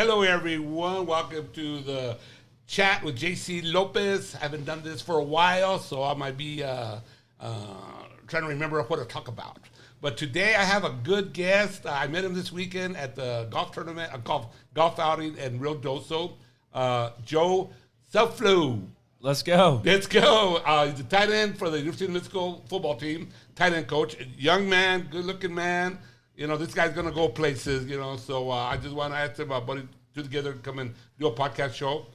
Hello, everyone. Welcome to the chat with JC Lopez. I haven't done this for a while, so I might be trying to remember what to talk about. But today I have a good guest. I met him this weekend at the golf tournament, golf outing in Rio Doso. Joe Selflu. Let's go. Let's go. He's the tight end for the University of New Mexico football team, tight end coach. Young man, good-looking man. You know, this guy's going to go places, you know. So I just want to ask him about putting two together and come and do a podcast show.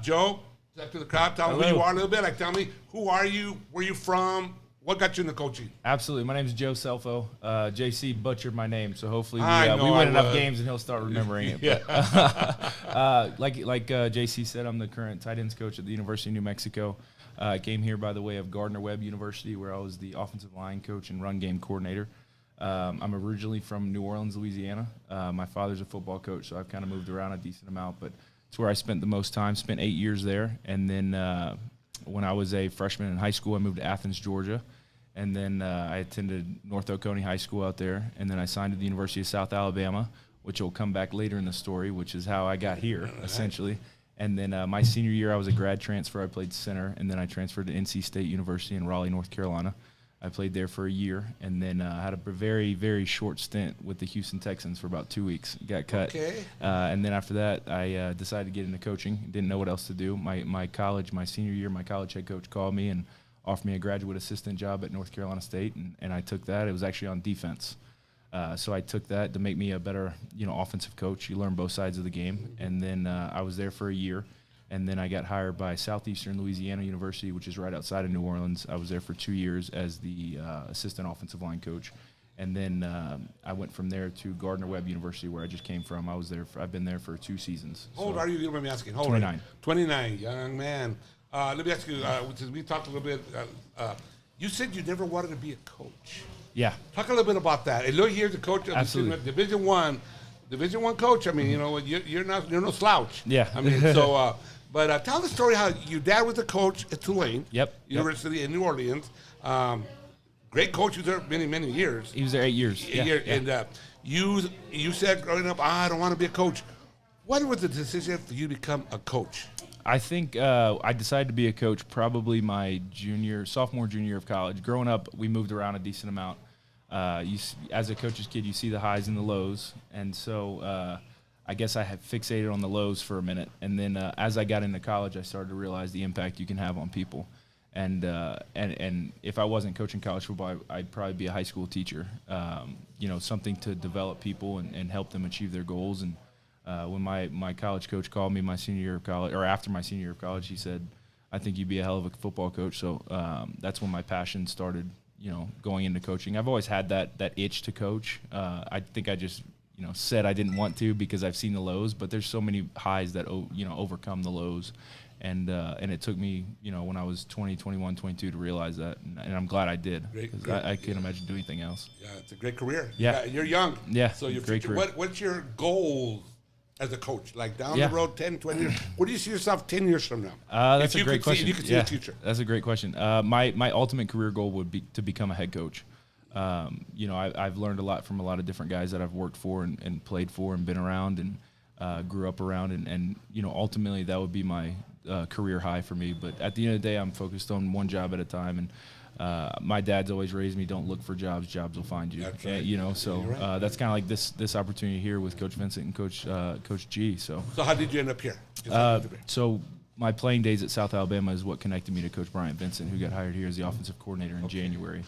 Joe, talk to the crowd. Tell me who you are a little bit. Like, tell me, who are you? Where you from? What got you into coaching? Absolutely. My name is Joe Selfo. JC butchered my name, so hopefully we win enough games and he'll start remembering it. Yeah. Like JC said, I'm the current tight ends coach at the University of New Mexico. I came here by the way of Gardner-Webb University, where I was the offensive line coach and run game coordinator. I'm originally from New Orleans, Louisiana. My father's a football coach, so I've kind of moved around a decent amount, but it's where I spent the most time, spent 8 years there. And then when I was a freshman in high school, I moved to Athens, Georgia. And then I attended North Oconee High School out there. And then I signed to the University of South Alabama, which will come back later in the story, which is how I got here, essentially. And then my senior year, I was a grad transfer. I played center. And then I transferred to NC State University in Raleigh, North Carolina. I played there for a year, and then had a very, very short stint with the Houston Texans for about 2 weeks. Got cut. Okay. And then after that, I decided to get into coaching. Didn't know what else to do. My senior year, my college head coach called me and offered me a graduate assistant job at North Carolina State, and I took that. It was actually on defense. So I took that to make me a better, offensive coach. You learn both sides of the game. And then I was there for a year. And then I got hired by Southeastern Louisiana University, which is right outside of New Orleans. I was there for 2 years as the assistant offensive line coach. And then I went from there to Gardner-Webb University, where I just came from. I've been there for 2 seasons. How old are you? You don't mind me asking. How old 29. Are you? 29, young man. Let me ask you, since we talked a little bit, you said you never wanted to be a coach. Yeah. Talk a little bit about that. And look, here's the coach of Division One coach. I mean, you're no slouch. Yeah. I mean, so... But tell the story how your dad was a coach at Tulane University in New Orleans. Great coach. He was there many, many years. He was there 8 years. And you said growing up, I don't want to be a coach. What was the decision for you to become a coach? I think I decided to be a coach probably my sophomore, junior year of college. Growing up, we moved around a decent amount. As a coach's kid, you see the highs and the lows. And so I guess I had fixated on the lows for a minute, and then as I got into college, I started to realize the impact you can have on people. And if I wasn't coaching college football, I'd probably be a high school teacher. Something to develop people and help them achieve their goals. And when my college coach called me my senior year of college, or after my senior year of college, he said, "I think you'd be a hell of a football coach." So that's when my passion started, going into coaching. I've always had that itch to coach. I think I just said I didn't want to because I've seen the lows, but there's so many highs that overcome the lows, and it took me when I was 20, 21, 22 to realize that, and I'm glad I did, because I can't imagine doing anything else. Yeah, it's a great career. Yeah, you're young. Yeah, so your great future, career. what's your goals as a coach, like down the road, 10, 20 years? Where do you see yourself 10 years from now? That's a great question. If you could see the future. That's a great question. My ultimate career goal would be to become a head coach. I've learned a lot from a lot of different guys that I've worked for and played for and been around and grew up around. And ultimately that would be my career high for me. But at the end of the day, I'm focused on one job at a time. And my dad's always raised me, don't look for jobs. Jobs will find you. That's right. So that's kind of like this opportunity here with Coach Vincent and Coach G. So how did you end up here? So my playing days at South Alabama is what connected me to Coach Bryant Vincent, who got hired here as the offensive coordinator in January.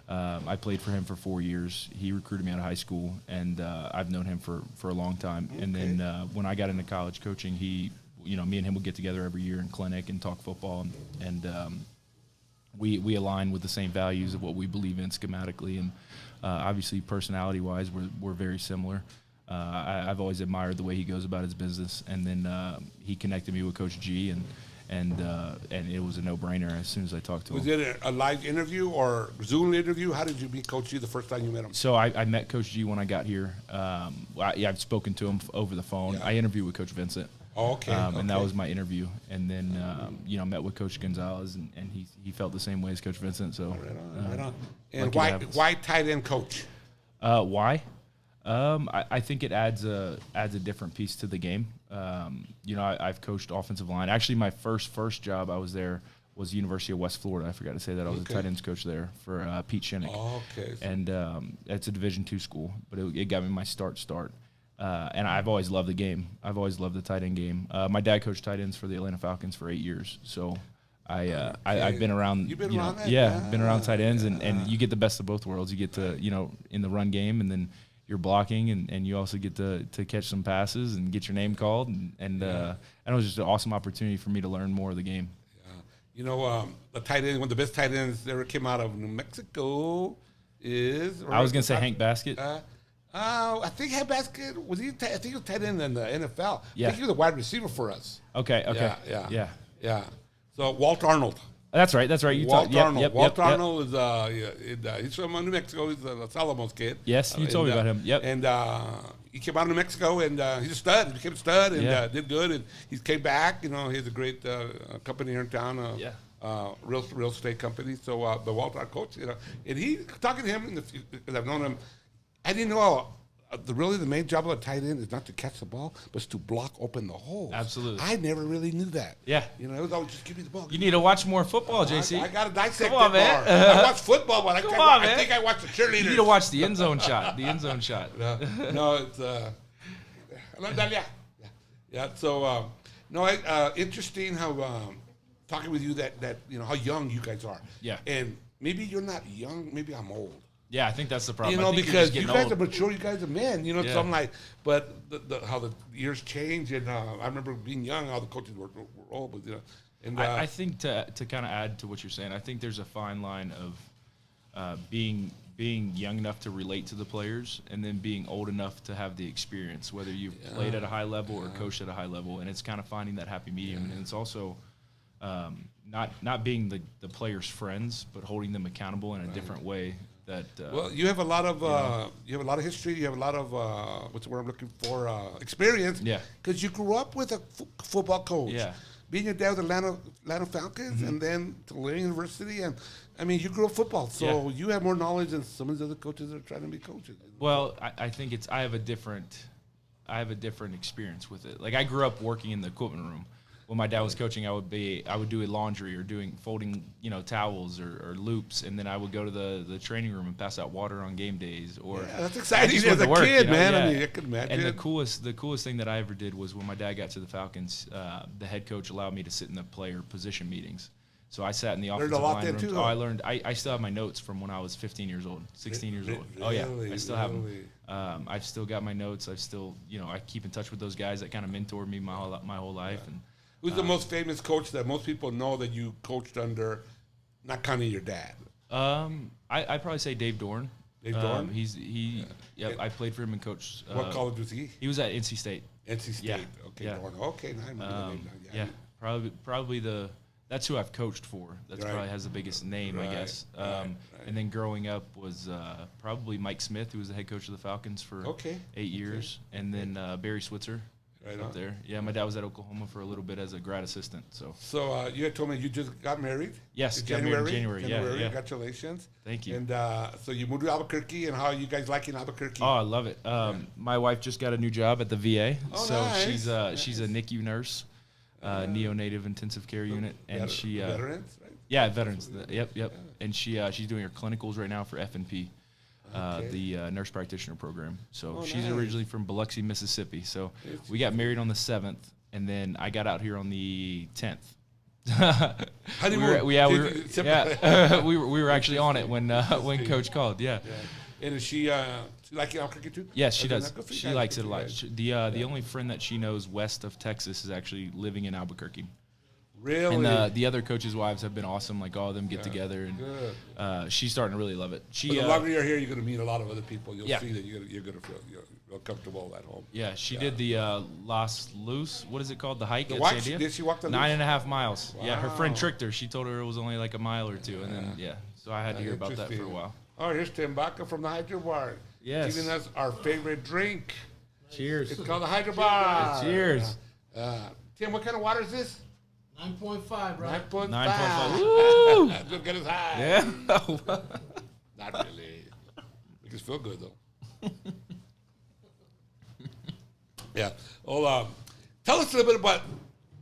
I played for him for 4 years. He recruited me out of high school, and I've known him for a long time. Okay. And then when I got into college coaching, me and him would get together every year in clinic and talk football, and we align with the same values of what we believe in schematically, and obviously personality-wise, we're very similar. I've always admired the way he goes about his business, and then he connected me with Coach G, and it was a no-brainer as soon as I talked to him. Was it a live interview or Zoom interview? How did you meet Coach G the first time you met him? So I met Coach G when I got here. I've spoken to him over the phone. Yeah. I interviewed with Coach Vincent. Oh, okay. And that was my interview. And then, met with Coach Gonzalez, and he felt the same way as Coach Vincent. So, right on. And why tight end coach? Why? I think it adds a different piece to the game. I've coached offensive line. Actually, my first job I was there was University of West Florida. I forgot to say that. I was a tight ends coach there for Pete Shinnick. Oh, okay. And it's a Division II school, but it got me my start. And I've always loved the game. I've always loved the tight end game. My dad coached tight ends for the Atlanta Falcons for 8 years, so I've been around. You've been around that? Yeah, been around tight ends, and you get the best of both worlds. You get to in the run game, and then you're blocking, and you also get to catch some passes and get your name called, and it was just an awesome opportunity for me to learn more of the game. The tight end, one of the best tight ends that ever came out of New Mexico is. I was gonna say Hank Baskett. I think Hank Baskett was he? I think he was tight end in the NFL. Yeah. I think he was a wide receiver for us. Okay. Yeah. So Walt Arnold. That's right. Walt Arnold. Walt Yep. Arnold is he's from New Mexico. He's a Salomos kid. Yes, you told me about him. Yep. And he came out of New Mexico, and he's a stud. He became a stud, and did good. And he came back. He has a great company here in town. Real estate company. So the Walt Arnold coach, and he talking to him because I've known him. I didn't know. The main job of a tight end is not to catch the ball, but it's to block open the holes. Absolutely. I never really knew that. Yeah. It was always just give me the ball. You need to watch more football, JC. I got to dissect Come on, it man. more. I watch football, but I think I watch the cheerleaders. You need to watch the end zone shot. The end zone shot. No, it's hello, Dalia. Yeah. So interesting how talking with you that how young you guys are. Yeah. And maybe you're not young. Maybe I'm old. Yeah, I think that's the problem. I think because you guys old. are mature, you guys are men. So I'm like, but how the years change, and I remember being young, how the coaches were old, but and I think to kind of add to what you're saying, I think there's a fine line of being young enough to relate to the players, and then being old enough to have the experience, whether you've played at a high level or coached at a high level, and it's kind of finding that happy medium, and it's also not being the players' friends, but holding them accountable in a different way. Well, you have a lot of history. You have a lot of what's the word I'm looking for? Experience. Yeah. Because you grew up with a football coach. Yeah. Being your dad with the Atlanta Falcons, and then Tulane University, and you grew up football, so you have more knowledge than some of the other coaches that are trying to be coaches. Well, I think I have a different experience with it. Like I grew up working in the equipment room. When my dad was coaching, I would do laundry or folding, towels or loops, and then I would go to the training room and pass out water on game days. Or that's exciting as a kid, man. I mean, I can imagine. And the coolest thing that I ever did was when my dad got to the Falcons, the head coach allowed me to sit in the player position meetings. So I sat in the offensive line room. Too, I learned. I still have my notes from when I was 15 years old, 16 years old. Oh yeah, I still have them. I've still got my notes. I've still, I keep in touch with those guys that kind of mentored me my whole life. And who's the most famous coach that most people know that you coached under, not counting your dad? I'd probably say Dave Dorn. Dave Dorn? I played for him and coached. What college was he? He was at NC State. NC State. Yeah. Okay, Yeah. Dorn. Okay, now I remember the name. Probably that's who I've coached for. That's probably has the biggest name, I guess. And then growing up was probably Mike Smith, who was the head coach of the Falcons for 8 years, and then Barry Switzer. Right up there. Yeah, my dad was at Oklahoma for a little bit as a grad assistant. So you had told me you just got married? Yes, got married in January. Yeah. Congratulations. Thank you. And so you moved to Albuquerque, and how are you guys liking Albuquerque? Oh, I love it. My wife just got a new job at the VA. Oh, so nice. she's a NICU nurse, neonative intensive care unit. And she veterans, right? Yeah, veterans. Yep. And she's doing her clinicals right now for F&P. The nurse practitioner program. So she's originally from Biloxi, Mississippi. So we got married on the 7th, and then I got out here on the 10th. we were actually on it when Coach called. Yeah. And is she like Albuquerque too? Yes, she does. She likes it a lot. The only friend that she knows west of Texas is actually living in Albuquerque. Really? And the other coaches' wives have been awesome. Like all of them get together, and she's starting to really love it. The longer you're here, you're going to meet a lot of other people. You'll see that you're going to feel comfortable at home. Yeah, she did the Los Luz. What is it called? The hike. The what? Did she walk the 9.5 miles? Wow. Yeah, her friend tricked her. She told her it was only like a mile or two, and then so I had to hear about that for a while. Oh, here's Tim Baca from the Hydro Bar. Yes. Giving us our favorite drink. Cheers. It's called the Hydro Bar. Cheers. Tim, what kind of water is this? 9.5, right? 9.5. Woo! Good, get us high. Yeah. Not really. Make us feel good, though. Yeah. Well, tell us a little bit about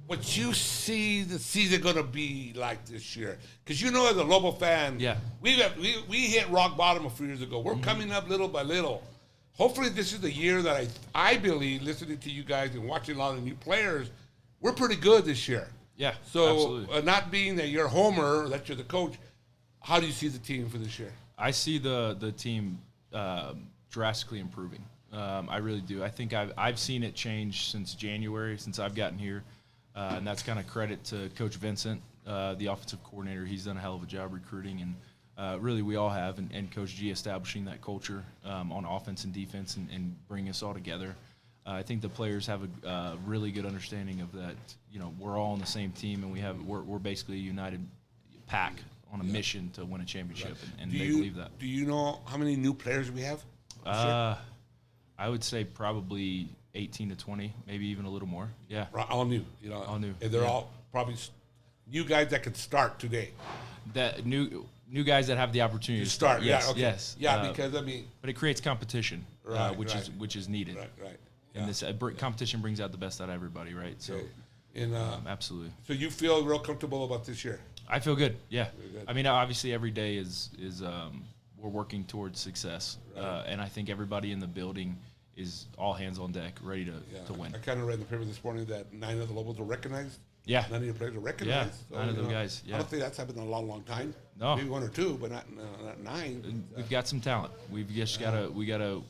what you see the season going to be like this year. Because you know, as a Lobo fan, we hit rock bottom a few years ago. We're coming up little by little. Hopefully, this is the year that I believe, listening to you guys and watching a lot of new players, we're pretty good this year. Yeah, so not being that you're a homer, that you're the coach, how do you see the team for this year? I see the team drastically improving. I really do. I think I've seen it change since January, since I've gotten here, and that's kind of credit to Coach Vincent, the offensive coordinator. He's done a hell of a job recruiting, and really we all have, and Coach G establishing that culture on offense and defense and bringing us all together. I think the players have a really good understanding of that. You know, we're all on the same team, and we're basically a united pack on a mission to win a championship, and they believe that. Do you know how many new players we have? I would say probably 18 to 20, maybe even a little more. Yeah, all new. All new, and they're all probably new guys that could start today. That new guys that have the opportunity to start. Yes, yeah, okay. Yes, yeah. Because I mean, but it creates competition, which is needed. Right. And this competition brings out the best out of everybody, right? So, absolutely. So you feel real comfortable about this year? I feel good. Yeah. Good. I mean, obviously, every day is we're working towards success, and I think everybody in the building is all hands on deck, ready to win. I kind of read in the paper this morning that 9 of the Lobos were recognized. Yeah. 9 of your players were recognized. Yeah. 9 of those guys. Yeah. I don't think that's happened in a long time. No. Maybe 1 or 2, but not 9. We've got some talent. We've just gotta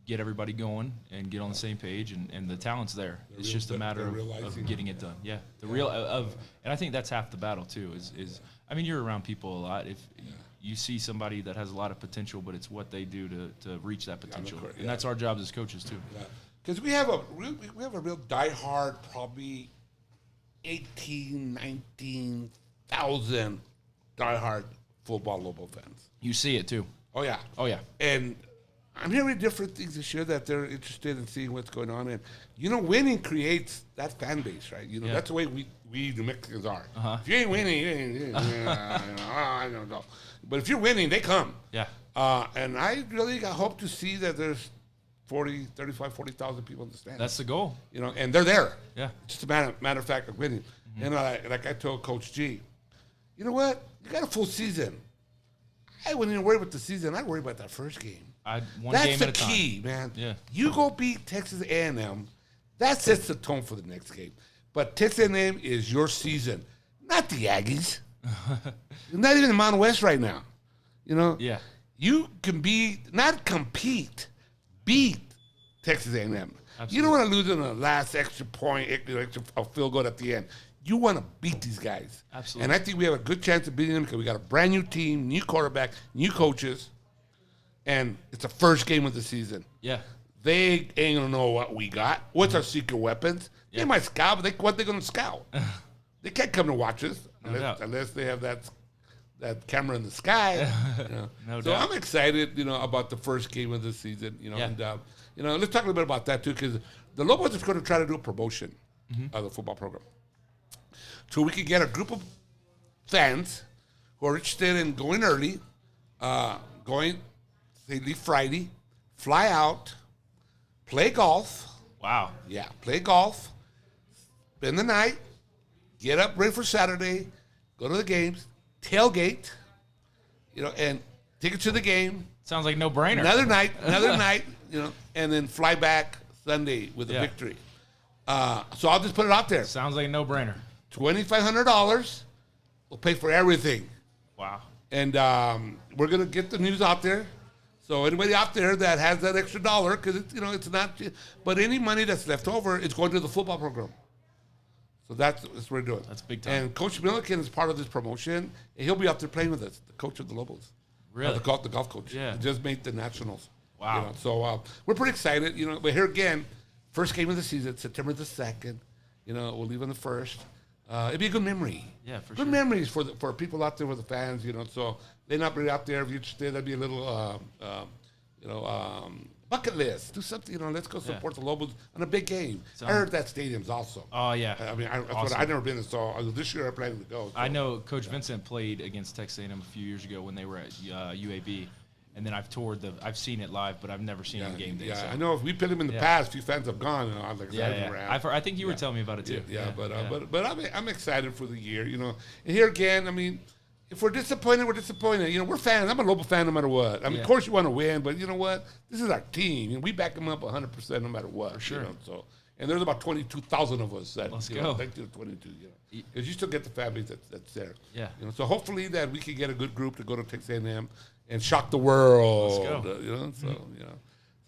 get everybody going and get on the same page, and the talent's there. It's just a matter of getting it done. Yeah, and I think that's half the battle too. Is I mean, you're around people a lot. If you see somebody that has a lot of potential, but it's what they do to reach that potential, and that's our jobs as coaches too. Because we have a real diehard, probably 18, 19,000 diehard football Lobo fans. You see it too. Oh yeah. And I'm hearing different things this year that they're interested in seeing what's going on. And, winning creates that fan base, right? That's the way we New Mexicans are. Uh-huh. If you ain't winning, I don't know. But if you're winning, they come. Yeah. And I really hope to see that there's 40,000 people in the stands. That's the goal. And they're there. Yeah. It's just a matter of fact of winning. Mm-hmm. And like I told Coach G, you know what? You got a full season. I wouldn't even worry about the season. I'd worry about that first game. That's the key, man. Yeah. You go beat Texas A&M. That sets the tone for the next game. But Texas A&M is your season, not the Aggies. Not even in Mountain West right now. Yeah. You can not compete, beat Texas A&M. Absolutely. You don't want to lose in the last extra point, a field goal at the end. You want to beat these guys. Absolutely. And I think we have a good chance of beating them because we got a brand new team, new quarterback, new coaches. And it's the first game of the season. Yeah. They ain't going to know what we got. What's our secret weapons? Yeah. They might scout, but what they going to scout? They can't come to watch us unless they have that camera in the sky. No so doubt. I'm excited, about the first game of the season. And let's talk a little bit about that too, because the Lobos is going to try to do a promotion of the football program, so we can get a group of fans who are interested in going early, They leave Friday, fly out, play golf. Wow. Yeah, play golf, spend the night, get up ready for Saturday, go to the games, tailgate, and take it to the game. Sounds like no brainer. Another night, and then fly back Sunday with a victory. So I'll just put it out there. Sounds like a no brainer. $2,500 will pay for everything. Wow. And we're gonna get the news out there. So anybody out there that has that extra dollar, because it's not, but any money that's left over is going to the football program. So that's what we're doing. That's big time. And Coach Milliken is part of this promotion, and he'll be out there playing with us, the coach of the Lobos. Really? The golf coach. Yeah. He just made the nationals. Wow. So we're pretty excited. But here again, first game of the season, September the 2nd. We'll leave on the 1st. It'd be a good memory. Yeah, for sure. Good memories for people out there, with the fans. So they're not really out there. If you're interested, that'd be a little, bucket list. Do something. Let's go support the Lobos on a big game. I heard that stadium's awesome. Oh yeah. I mean, I've never been there, so this year I plan to go. So. I know Coach Vincent played against Texas A&M a few years ago when they were at UAB, and then I've seen it live, but I've never seen it on game day. Yeah, so. I know if we played him in the past, a few fans have gone. I was like, I think you were telling me about it too. But I'm excited for the year. And here again, I mean, if we're disappointed, we're disappointed. We're fans. I'm a Lobo fan no matter what. I mean, of course you want to win, but you know what? This is our team. We back them up 100% no matter what. For sure. And there's about 22,000 of us that Let's go. Thank you to 22. Because you still get the fan base that's there. Yeah. So hopefully that we can get a good group to go to Texas A&M and shock the world. Let's go.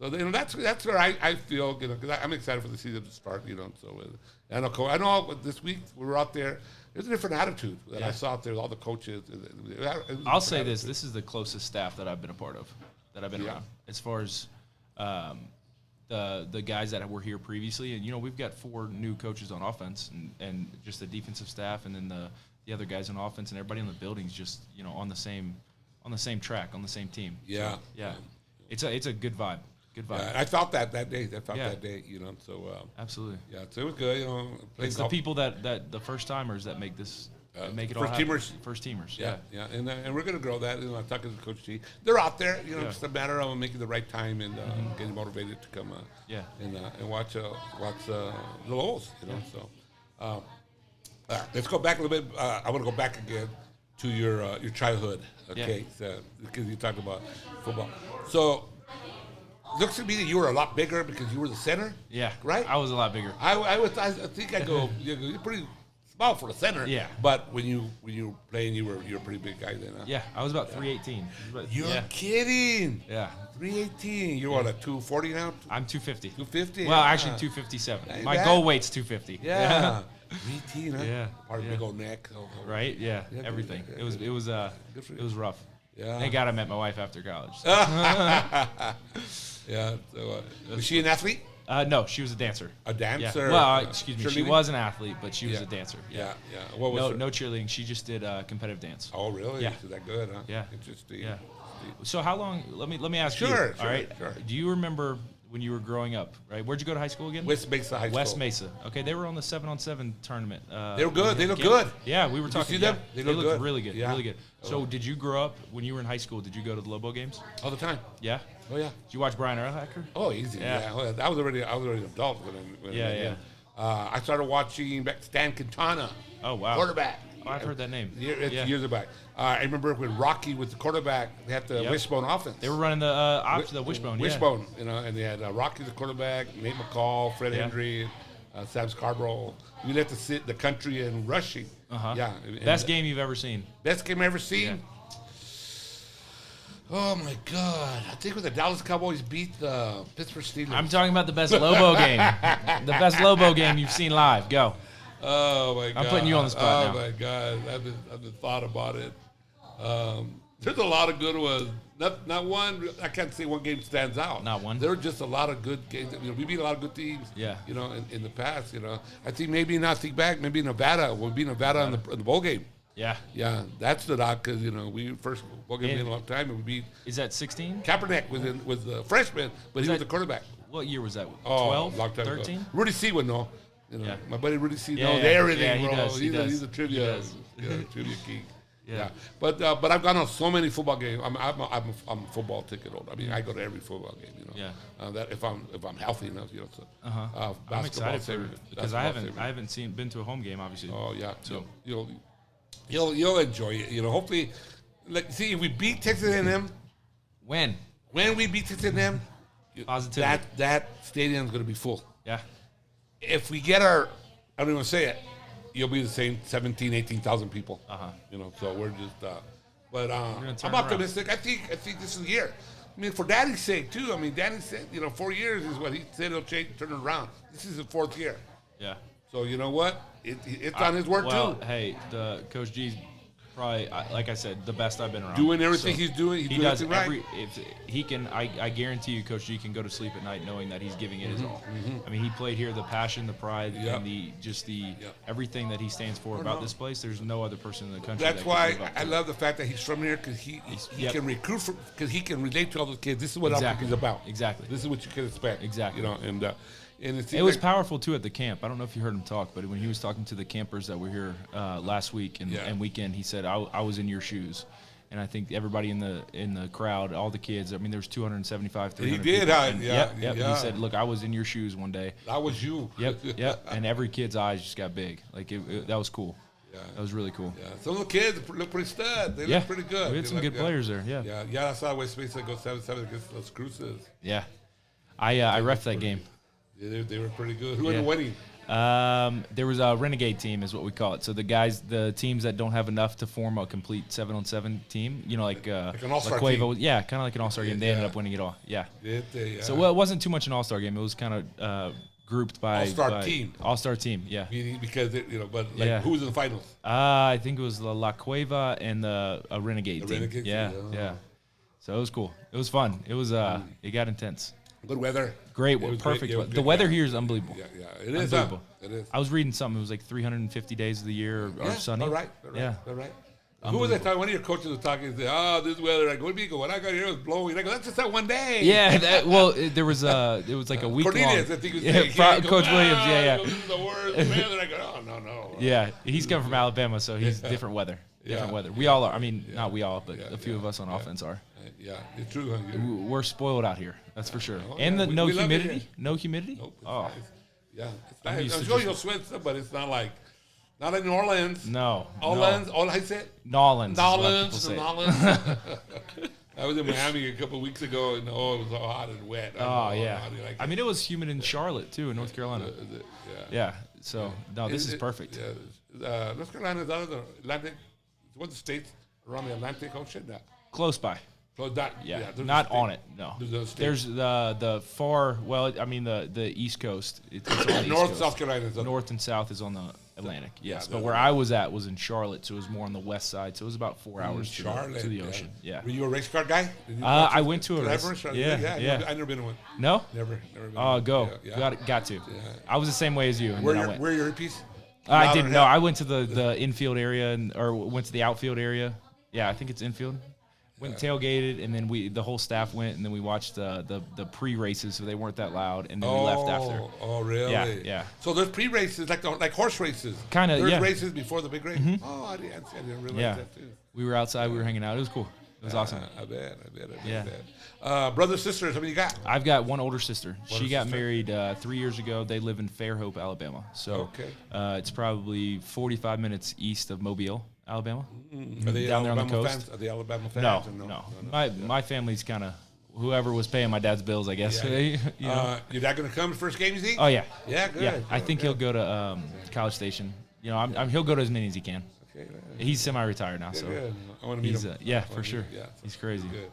So that's where I feel, because I'm excited for the season to start. So I know this week we were out there. There's a different attitude that I saw out there with all the coaches. I'll say this: this is the closest staff that I've been a part of, that I've been around, as far as the guys that were here previously. And we've got 4 new coaches on offense, and just the defensive staff, and then the other guys on offense, and everybody in the building's just on the same track, on the same team. Yeah. So, yeah. It's a good vibe. Good vibe. I felt that day. So absolutely. Yeah, so it was good. It's the people that the first timers that make this make it all happen. First teamers. Yeah. And we're gonna grow that. I'm talking to Coach G. They're out there. It's a matter of making the right time and getting motivated to come. And watch the Lobos. So let's go back a little bit. I want to go back again to your childhood. Okay, so because you talked about football. So. Looks to me that you were a lot bigger because you were the center. Yeah, right. I was a lot bigger. I think I go. You're pretty small for a center. Yeah. But when you were playing, you were a pretty big guy then. Huh? Yeah, I was about 318. You're kidding. Yeah. 318. You're what, a 240 now? I'm 250. 250. Well, actually 257. My goal weight's 250. Yeah. 318. Huh? Yeah. Part of big old neck. Right. Yeah. Everything. It was rough. Yeah. Thank God I met my wife after college. So. Yeah. So, was she an athlete? No, she was a dancer. A dancer? Yeah. Well, excuse me. She was an athlete, but she was a dancer. Yeah. What was no cheerleading. She just did competitive dance. Oh, really? Yeah. Is that good, huh? Yeah. Interesting. Yeah. So how long? Let me ask you. Sure. All right. Sure. Do you remember when you were growing up? Right. Where'd you go to high school again? West Mesa High School. West Mesa. Okay. They were on the 7-on-7 tournament. They were good. They look good. Yeah, we were talking. You see them? They look good. Really good. Yeah. Really good. So, did you grow up when you were in high school? Did you go to the Lobo games? All the time. Yeah. Oh yeah. Did you watch Brian Urlacher? Oh, easy. Yeah. Well, I was already an adult when I started watching back Stan Quintana. Oh wow. Quarterback. Oh, I've heard that name. Years back. I remember when Rocky was the quarterback. They had the wishbone offense. They were running the wishbone. Wishbone. And they had Rocky the quarterback, Nate McCall, Fred Hendry, Sam Scarborough. We led the country in rushing. Yeah. Best game you've ever seen. Best game I've ever seen. Yeah. Oh my God! I think when the Dallas Cowboys beat the Pittsburgh Steelers. I'm talking about the best Lobo game. The best Lobo game you've seen live. Go. Oh my God! I'm putting you on the spot now. Oh my God! I've been thought about it. There's a lot of good ones. Not one. I can't say one game stands out. Not one. There were just a lot of good games. We beat a lot of good teams. Yeah. In the past. I think maybe maybe Nevada. We beat Nevada in the bowl game. Yeah. Yeah, that stood out because we first bowl game in a long time and we beat. Is that 16? Kaepernick was the freshman, but he was the quarterback. What year was that? 12, 13? Rudy C would know. My buddy Rudy C knows everything, bro. He's a trivia, trivia king. Yeah. But I've gone on so many football games. I'm a football ticket holder. I mean, I go to every football game. Yeah. That if I'm healthy enough, So. I'm excited because I haven't been to a home game, obviously. Oh yeah. So you'll enjoy it. Hopefully, if we beat Texas A&M. When we beat Texas A&M, positively. That stadium's going to be full. Yeah. If we get I don't even say it, you'll be the same 17,000, 18,000 people. So we're just. But I'm optimistic. I think this is the year. I mean, for Daddy's sake too. I mean, Daddy said 4 years is what he said he'll turn it around. This is the 4th year. Yeah. So you know what? It's on his word too. Hey, the Coach G's probably, like I said, the best I've been around. Doing everything he's doing. He does every. If he can, I guarantee you, Coach G can go to sleep at night knowing that he's giving it his all. I mean, he played here. The passion, the pride, and the everything that he stands for about this place. There's no other person in the country. That's why I love the fact that he's from here because he can recruit because he can relate to all those kids. This is what Albuquerque is about. Exactly. This is what you can expect. Exactly. And it was powerful too at the camp. I don't know if you heard him talk, but when he was talking to the campers that were here last week and weekend, he said, "I was in your shoes," And I think everybody in the crowd, all the kids, I mean, there was 275, 300 He did, people. huh? And Yeah, Yep. yeah. He said, look, I was in your shoes one day. That was you. Yep. And every kid's eyes just got big. Like, that was cool. Yeah. That was really cool. Yeah. Some of the kids look pretty stud. They Yeah. look pretty good. We had some good players there, yeah. Yeah, I saw West Mesa go 7-7 against Los Cruces. Yeah. I reffed that game. Yeah, they were pretty good. Who ended Yeah. up winning? There was a renegade team, is what we call it. So the teams that don't have enough to form a complete 7-on-7 team, like an all-star La Cueva team. was- yeah, kind of like an all-star game. They ended up winning it all. Yeah. Did they? Yeah. So well, it wasn't too much an all-star game. It was kind of grouped by All-star team. All-star team. Yeah. Meaning because but like Yeah. who was in the finals? I think it was the La Cueva and the renegade The team. Renegade yeah, team, yeah. So it was cool. It was fun. It was it got intense. Good weather. Great, It was perfect. great. Yeah, the good, weather yeah. here is unbelievable. Yeah, it is. Unbelievable. It is. I was reading something. It was like 350 days of the year are sunny. All right. Yeah. All right. Who was that talking? One of your coaches was talking. He said, this weather. I go, what do you go? When I got here, it was blowing. I go, that's just that one day. Yeah, there was it was like a week Cornelius, long. I think he was Yeah, saying. I go, Coach Williams, yeah. This is the worst weather. I go, no. Yeah, he's coming from Alabama, so he's different weather. Different Yeah. weather. We all are. I mean, not we all, but a few of us on offense are. Yeah, it's true. Huh? We're spoiled out here. That's for sure. Oh, And yeah. the We no love it humidity. here. No humidity. Nope. It's Oh nice. Yeah, it's I'm nice. used I'm to sure just- you'll sweat some, but it's not like New Orleans. no. Orleans. All I said. Nolans. Nolans. Say. I was in Miami a couple of weeks ago, and it was all hot and wet. I don't Oh know yeah. how do you like I it? mean, it was humid in Charlotte too, in North Carolina. Yeah. So no, this is perfect. Yeah. North Carolina is out of the Atlantic. It's one of the states around the Atlantic Ocean. No. Close by. So that, Yeah, there's a not state. on it. No, There's a state. there's the far. Well, I mean the East Coast. It's on the East North, Coast. South Carolina. Is North and South is on the Atlantic. Yes, yeah, but where I was at was in Charlotte, so it was more on the west side. So it was about 4 hours to Charlotte, the ocean. Yeah. Were you a race car guy? Did you I went to a drive race. Charlotte? Yeah. I've never been to one. No. Never been. Oh, go. Yeah. Got to. I was the same way as you, and Where then I your went. where your piece? I didn't know. I went to the infield area or went to the outfield area. Yeah, I think it's infield. Went tailgated, and then the whole staff went, and then we watched the pre-races, so they weren't that loud, and then we left after. Oh, really? Yeah. So there's pre-races, like horse races. Kinda, There's yeah. races before the big race. Oh, I didn't realize Yeah. that too. We were outside. We were hanging out. It was cool. It was awesome. I bet. Yeah. Brothers, sisters, how many you got? I've got one older sister. She got sister. married 3 years ago. They live in Fairhope, Alabama. So Okay. it's probably 45 minutes east of Mobile, Alabama. Are they Down there on the Alabama coast? fans? Are they Alabama fans? No, or no. My family's kind of whoever was paying my dad's bills, I guess. Yeah. You know? Your dad gonna come to first game, you think? Oh yeah. Yeah, good. Yeah, I think he'll go to College Station. You know, he'll go to as many as he can. Okay, He's semi-retired now, so good. I want to meet he's him. yeah, for sure. Yeah, He's crazy. good.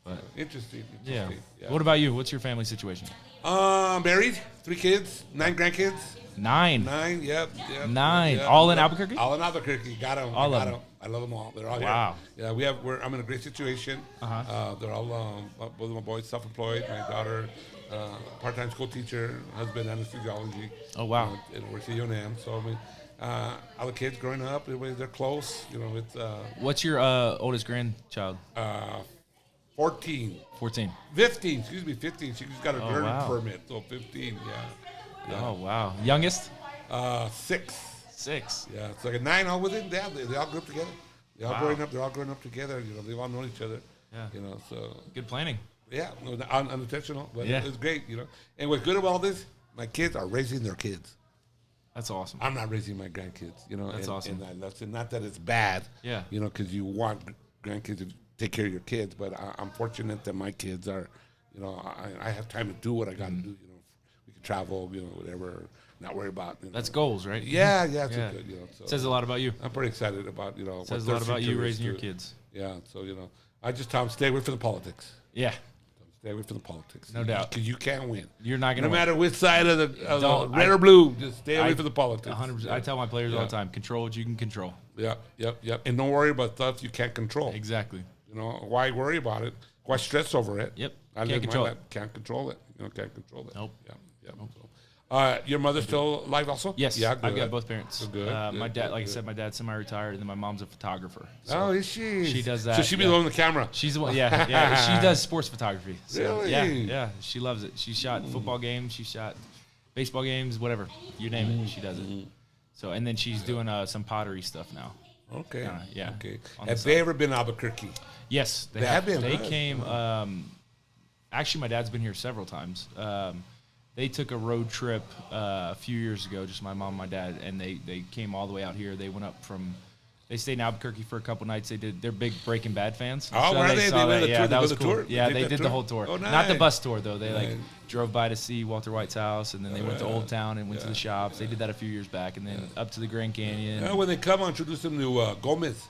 But Interesting. yeah. Yeah. What about you? What's your family situation? Married, 3 kids, 9 grandkids. 9. 9, yep. 9. Yep. All in Albuquerque? All in Albuquerque. Got them. All of got them. I love them all. They're all Wow. here. Yeah, I'm in a great situation. They're all, both of my boys, self-employed. My daughter, part-time school teacher, husband, anesthesiology. Oh, wow. And works at UNM. So, I mean, all the kids growing up, they're close. You know, it's What's your oldest grandchild? 14. 14. 15, excuse me, 15. She just got a learning wow. permit, so 15, yeah. Oh wow. Youngest? 6. 6. Yeah, it's like a 9 all within. They all grew up together. They're all Wow. growing up. They're all growing up together. You know, they all know each other. Yeah. You know, so Good planning. yeah, no, unintentional, but Yeah. it's great. You know, and what's good about all this, my kids are raising their kids. That's awesome. I'm not raising my grandkids. You know, That's awesome. And I love it. Not that it's bad. Yeah. You know, because you want grandkids to take care of your kids, but I'm fortunate that my kids are. You know, I have time to do what I got to do. You know, we can travel. You know, whatever. Not worry about. You know. That's goals, right? Yeah, it's Yeah. good. You know, so Says a lot about you. I'm pretty excited about Says a what lot their about you future is, raising your too. kids. Yeah, so I just tell them stay away from the politics. Yeah. Stay away from the politics. No doubt. Because you can't win. You're not No gonna win. matter which side of the Don't- red I- or blue, just stay away I- from the politics. 100%. I tell my players all Yeah. the time, control what you can control. Yeah, yep. And don't worry about stuff you can't control. Exactly. You know, why worry about it? Why stress over it? Yep. I Can't live my control life. it. Can't control it. You know, can't control it. Nope. Yeah. So, your mother's still alive also? Yes. Yeah, I've good. got both parents. Good, My good, dad, good, like I good. said, my dad's semi-retired, and then my mom's a photographer. So Oh, is she? She does So that, she be yeah. the one on the camera. She's the one, yeah. She does sports photography. So, Really? Yeah. She loves it. She shot football games. She shot baseball games. Whatever you name it, she does it. So, and then she's doing some pottery stuff now. Okay. Yeah. Okay. On the Have they ever been to Albuquerque? Yes, They have been, They huh? came. Actually, my dad's been here several times. They took a road trip a few years ago, just my mom and my dad, and they came all the way out here. They went up from. They stayed in Albuquerque for a couple nights. They're big Breaking Bad fans. Oh, were they? saw They that. went Yeah, the that was tour? cool. They Yeah, did they that did tour? the whole tour. Oh, Not the nice. bus tour though. They Nice. drove by to see Walter White's house, and then they went to Old Town and went to the shops. They did that a few years back, and then up to the Grand Canyon. When they come, I'll introduce them to Gomez.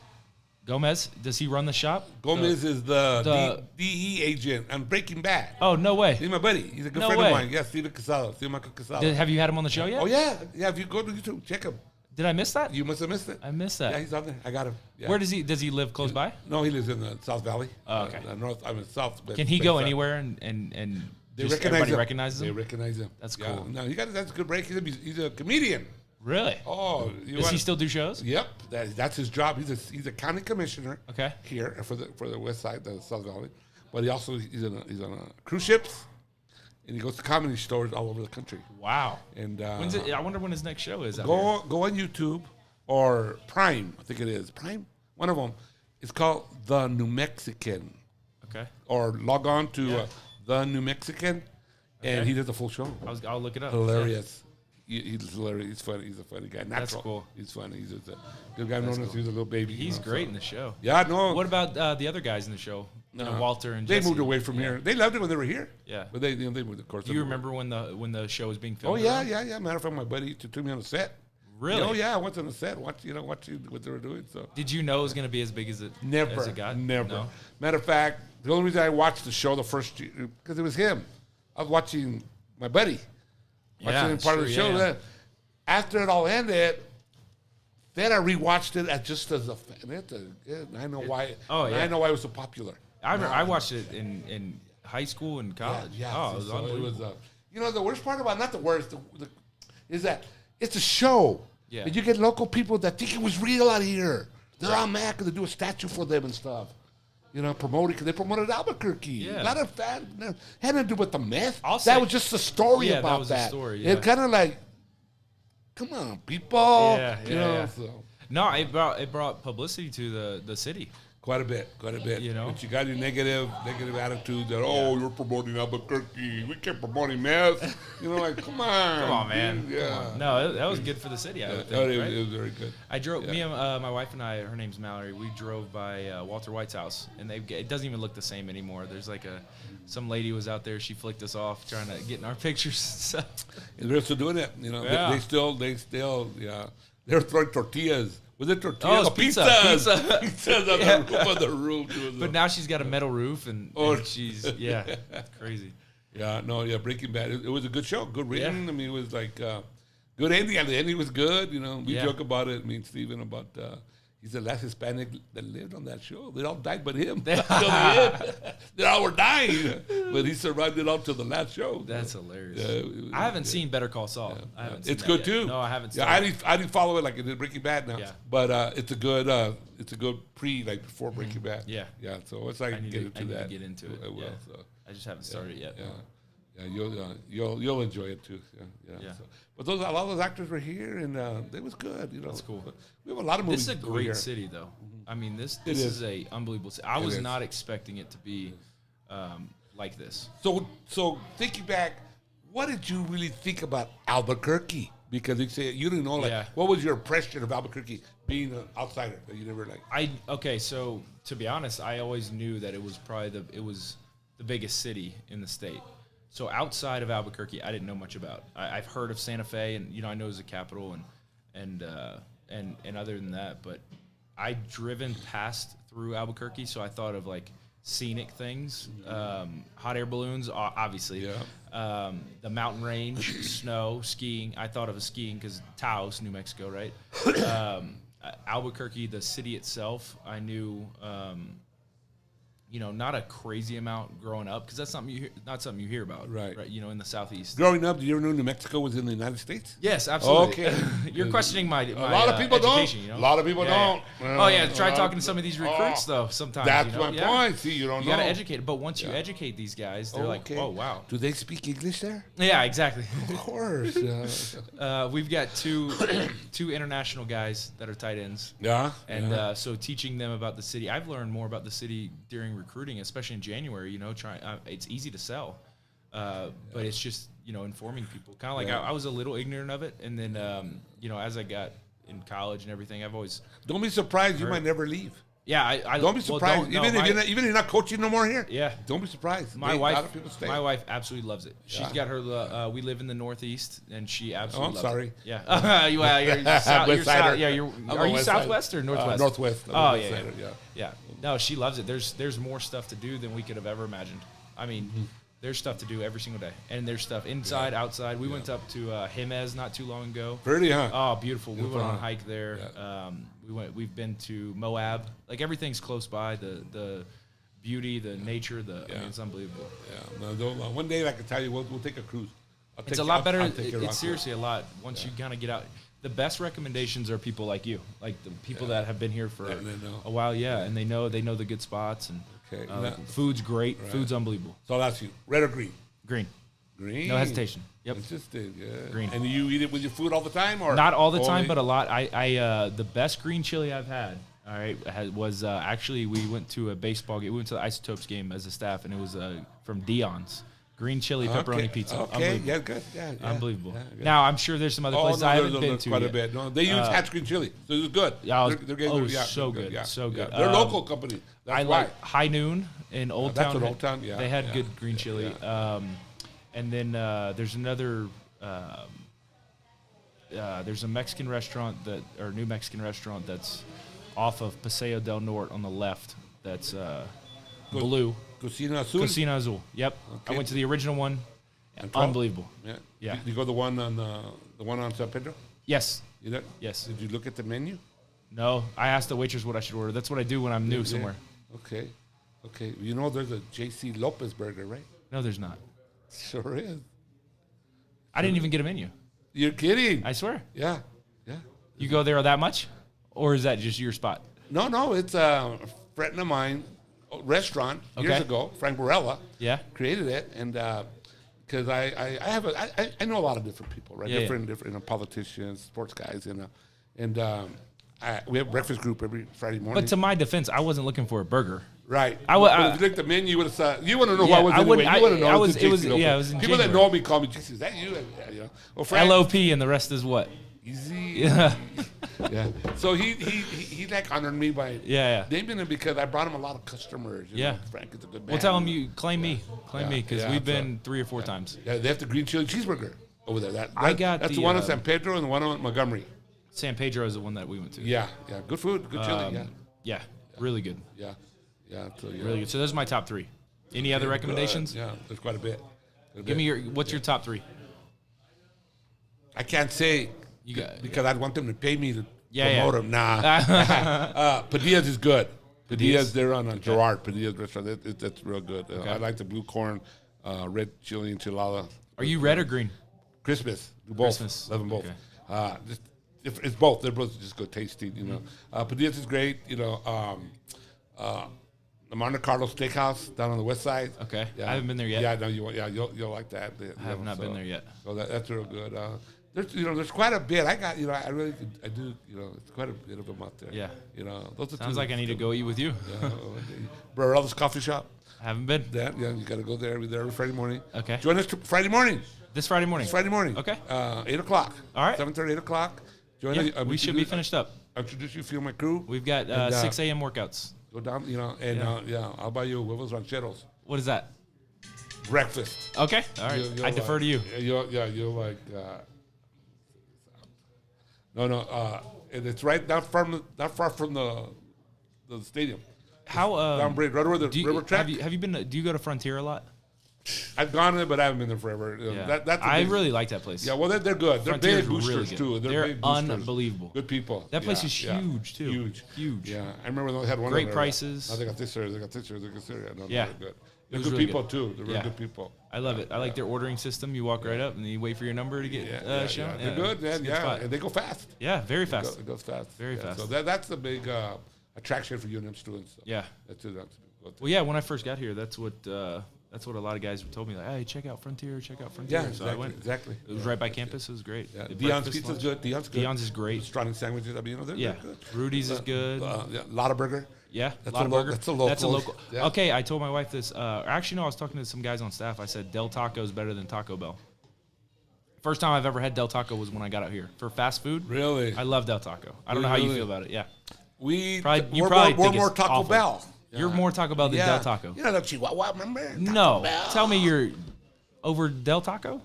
Gomez, does he run the shop? Gomez is the DE agent on Breaking Bad. Oh, no way. He's my buddy. He's a good No friend way. of mine. Yeah, Steven Michael Casado. Have you had him on the show yet? Oh, yeah. Yeah, if you go to YouTube, check him. Did I miss that? You must have missed it. I missed that. Yeah, he's on there. I got him. Yeah. Where does he live close by? No, he lives in the South Valley. Oh, okay. North, I'm in South. Can he go Bayside. anywhere and They just recognize everybody him. recognizes him? They recognize him. That's Yeah. cool. No, that's a good break. He's a comedian. Really? Oh, Does he still do shows? Yep, that's his job. He's a county commissioner. Okay. Here for the West Side, the South Valley, but he's on cruise ships, and he goes to comedy stores all over the country. Wow. And When's it? I wonder when his next show is. Out go on YouTube or Prime. I think it is Prime. One of them. It's called The New Mexican. here. Okay. Or log on to The New Mexican, and Okay. he does the full show. I'll look it up. Hilarious. He's hilarious. He's funny. He's a funny guy. Natural. That's cool. He's funny. He's just a good guy. Known since he was a little baby. He's great in the show. Yeah, no. What about the other guys in the show? You know, Walter and they Jesse. moved away from here. They loved it when they were here. Yeah. But they moved, of course. Do you remember when the show was being Oh filmed? yeah. Matter of fact, my buddy took me on the set. Really? Oh yeah, I went on the set. Watch what they were doing. So Did you know it was going to be as big as it never, as it got? never. No? Matter of fact, the only reason I watched the show the first year because it was him. I was watching my buddy. Yeah, Watching part of the sure, show. yeah. Then after it all ended, then I rewatched it as a fan. I know why. Oh, yeah. I know why it was so popular. I watched it in high school and college. Yeah, Oh, it was so unbelievable. the worst part about not the worst is that it's a show. Yeah. And you get local people that think it was real out here. They're all mad because they do a statue for them and stuff. You know, promoting because they promoted Albuquerque. Yeah. A lot of fans had nothing to do with the myth. I'll That say- was just a story Yeah, that about was a that. story, yeah. It kind of like, come on, people. Yeah, you know, yeah. So. No, it brought publicity to the city. Quite a bit. You know? But you got your negative attitude that, you're promoting Albuquerque. We can't promote meth. You know, like, come on. Come on, man. dude. Yeah. No, that was good for the city. I would Oh, think, it right? was very good. I drove. Me and my wife and I. Her name's Mallory. We drove by Walter White's house, and it doesn't even look the same anymore. There's like some lady was out there. She flicked us off trying to get in our pictures. So. And they're still doing it. You know, Yeah. they still, yeah. They're throwing tortillas. Was it tortillas? Oh, it's pizza. Pizzas. Pizzas on the roof. But now she's got a metal roof, and she's crazy. Breaking Bad. It was a good show. Good reading. Yeah. I mean, it was like good ending. And the ending was good. You know, we Yeah. joke about it. Me and Steven about he's the last Hispanic that lived on that show. They all died but him. Till the end. They all were dying. But he survived it all till the last show. That's hilarious. Yeah, I haven't seen Better Call Saul. I haven't seen It's that good yet. too. No, I haven't seen Yeah, it. I didn't follow it like it did Breaking Bad now. Yeah. But it's a good before Breaking Bad. Yeah. Yeah. So it's like I need get to- into I need to that. get into it, I will. yeah. So I just haven't started yet. yeah. You'll enjoy it too. Yeah. So, but a lot of those actors were here, and it was good. You know, That's cool. We have a lot of movies. This is a over great here. city, though. I mean, this is. is a unbelievable city. I was is. not expecting it to be like this. So thinking back, what did you really think about Albuquerque? Because you didn't know, like, Yeah. what was your impression of Albuquerque being an outsider that you never like? So to be honest, I always knew that it was probably the biggest city in the state. So outside of Albuquerque, I didn't know much about. I've heard of Santa Fe, and I know it's the capital, and other than that, but I'd driven through Albuquerque, so I thought of like scenic things, hot air balloons, obviously. Yeah. The mountain range, snow, skiing. I thought of a skiing because Taos, New Mexico, right? Albuquerque, the city itself, I knew not a crazy amount growing up because that's not something you hear about, Right. in the Southeast. Growing up, did you ever know New Mexico was in the United States? Yes, absolutely. Okay. You're questioning my A lot of people education, don't. A lot of people don't. Oh, yeah. Try talking to some of these recruits, though, sometimes. That's my point. See, you don't know. You got to educate them. But once you educate these guys, they're like, oh, wow. Do they speak English there? Yeah, exactly. Of course. We've got two international guys that are tight ends. Yeah. And so teaching them about the city. I've learned more about the city during recruiting, especially in January. It's easy to sell, but it's just informing people. Kind of like I was a little ignorant of it, and then as I got in college and everything, I've always don't be surprised. You might never leave. Yeah, I don't be surprised. Even if you're not coaching no more here. Yeah, don't be surprised. My wife absolutely loves it. She's got her. We live in the Northeast, and she absolutely. loves it. It. Yeah. You're are you Southwest or Northwest? Northwest. Oh yeah. No, she loves it. There's more stuff to do than we could have ever imagined. I mean, there's stuff to do every single day, and there's stuff inside, outside. We went up to Jemez not too long ago. Pretty, huh? Oh, beautiful. We went on a hike there. Yeah. We've been to Moab. Like everything's close by. The beauty, the nature, I mean, it's unbelievable. Yeah. No, one day I can tell you, we'll take a cruise. It's a lot better. It's seriously a lot once you kind of get out. The best recommendations are people like you, like the people that have been here for a while. Yeah, and they know the good spots and. Okay. Food's great. Right. Food's unbelievable. So I'll ask you, red or green? Green. Green. No hesitation. Yep. Consistent. Yeah. Green. And you eat it with your food all the time, or not all the time, but a lot. The best green chili I've had. All right, was actually we went to a baseball game. We went to the Isotopes game as a staff, and it was from Dion's. Green chili pepperoni pizza. Okay, yeah, good. Yeah, unbelievable. Yeah. Now, I'm sure there's some other places I haven't been to quite yet. a bit. No, they use Hatch green chili, so it's good. So good. Yeah. So good. They're a local company. That's like High Noon in Old Town. That's in Old Town, They had good green chili. Yeah. And then there's another. There's a Mexican restaurant new Mexican restaurant that's off of Paseo del Norte on the left. That's blue. Cocina Azul. Cocina Azul. Yep. Okay. I went to the original one. Unbelievable. Yeah. Did you go the one on San Pedro? Yes. You did? Yes. Did you look at the menu? No. I asked the waitress what I should order. That's what I do when I'm new somewhere. Okay. You know there's a JC Lopez burger, right? No, there's not. Sure is. I didn't even get a menu. You're kidding. I swear. Yeah. You go there that much? Or is that just your spot? No. It's a friend of mine. Restaurant years ago, Frank Borella, created it, and because I know a lot of different people, right? Different politicians, sports guys, and we have breakfast group every Friday morning. But to my defense, I wasn't looking for a burger. Right. If you looked at the menu, you would have. You want to know who I was anyway. You want to know. It was in people that know me call me. Is that you? Well, Frank, LOP, and the rest is what? Easy. Yeah. So he like honored me by naming him because I brought him a lot of customers. You know, Frank is a good man. Well, tell him you claim me because we've been 3 or 4 times. Yeah, they have the green chili cheeseburger over there. That's the one in San Pedro and the one in Montgomery. San Pedro is the one that we went to. Yeah. Good food, good chili. Yeah, really good. Yeah. So, really good. So those are my top 3. Any other recommendations? Yeah, there's quite a bit. Give me what's your top 3? I can't say. Because I'd want them to pay me to promote them. Nah. Padilla's is good. Padilla's, they're on Gerard. Padilla's restaurant. That's real good. I like the blue corn, red chili enchilada. Are you red or green? Christmas. Do both. Christmas. Love them both. It's both. They're both just good tasting. Padilla's is great. The Monte Carlo Steakhouse down on the west side. Okay. I haven't been there yet. Yeah, no, you'll like that. I have not been there yet. So that's real good. There's quite a bit. I do. It's quite a bit of them out there. Yeah. Those are sounds like I need to go eat with you. Barella's Coffee Shop. Haven't been. Yeah, you got to go there. We're there every Friday morning. Okay. Join us Friday morning. This Friday morning. Friday morning. Okay. 8 o'clock. All right. 7:30, 8 o'clock. Join us. We should be finished up. I'll introduce you to my crew. We've got 6 a.m. workouts. Go down, I'll buy you huevos rancheros. What is that? Breakfast. Okay. All right. I defer to you. You're like. No. And it's not far from the stadium. How down bridge, right over the river track. Have you been? Do you go to Frontier a lot? I've gone there, but I haven't been there forever. Yeah. That's I really like that place. Yeah, well, they're good. They're Frontier's big boosters, really good. too. They're big boosters. unbelievable. Good people. That place is huge, too. Huge. Yeah, I remember they had one. Great prices. They got this area. They got this area. They got this area. No, Yeah. they're good. They're was good really people, good. too. They're really Yeah. good people. I love it. I like their ordering system. You walk right up and then you wait for your number to get shown. They're good, man. It's a good Yeah, spot. and they go fast. Yeah, very fast. It goes fast. Very fast. So that's the big attraction for UNM students. So Yeah. That's it. Well, yeah. When I first got here, that's what a lot of guys told me. Like, hey, check out Frontier. Check out Frontier. Yeah, So I went. exactly. It was right by campus. It was great. Yeah. The Dion's breakfast, pizza's lunch. good. Dion's good. Dion's is great. Strong sandwiches. I mean, they're Yeah. good. Rudy's is good. Yeah, Lotta Burger. Yeah, That's Lotta a lo- Burger. that's a local. Yeah. Okay, I told my wife this. Actually, no, I was talking to some guys on staff. I said Del Taco is better than Taco Bell. First time I've ever had Del Taco was when I got out here for fast food. Really? I love Del Taco. I don't know how you Really? feel about it. Yeah, We're think more it's Taco awful. Bell. You're more Taco Bell than Del Taco. You know the Chihuahua, remember? Taco No, Bell. tell me you're over Del Taco.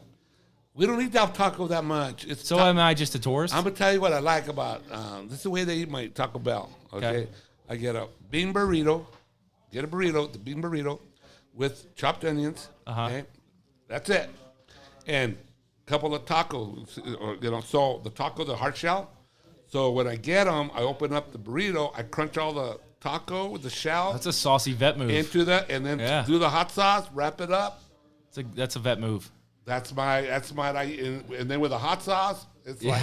We don't eat Del Taco that much. It's So am I just a tourist? I'm gonna tell you what I like about this is the way they eat my Taco Bell. Okay, I get a bean burrito, the bean burrito with chopped onions. Okay, that's it, and a couple of tacos. Or, so the taco, the hard shell. So when I get them, I open up the burrito. I crunch all the taco with the shell That's a saucy vet move. into that, and then do the hot sauce. Wrap it up. That's a vet move. That's my and then with the hot sauce, it's like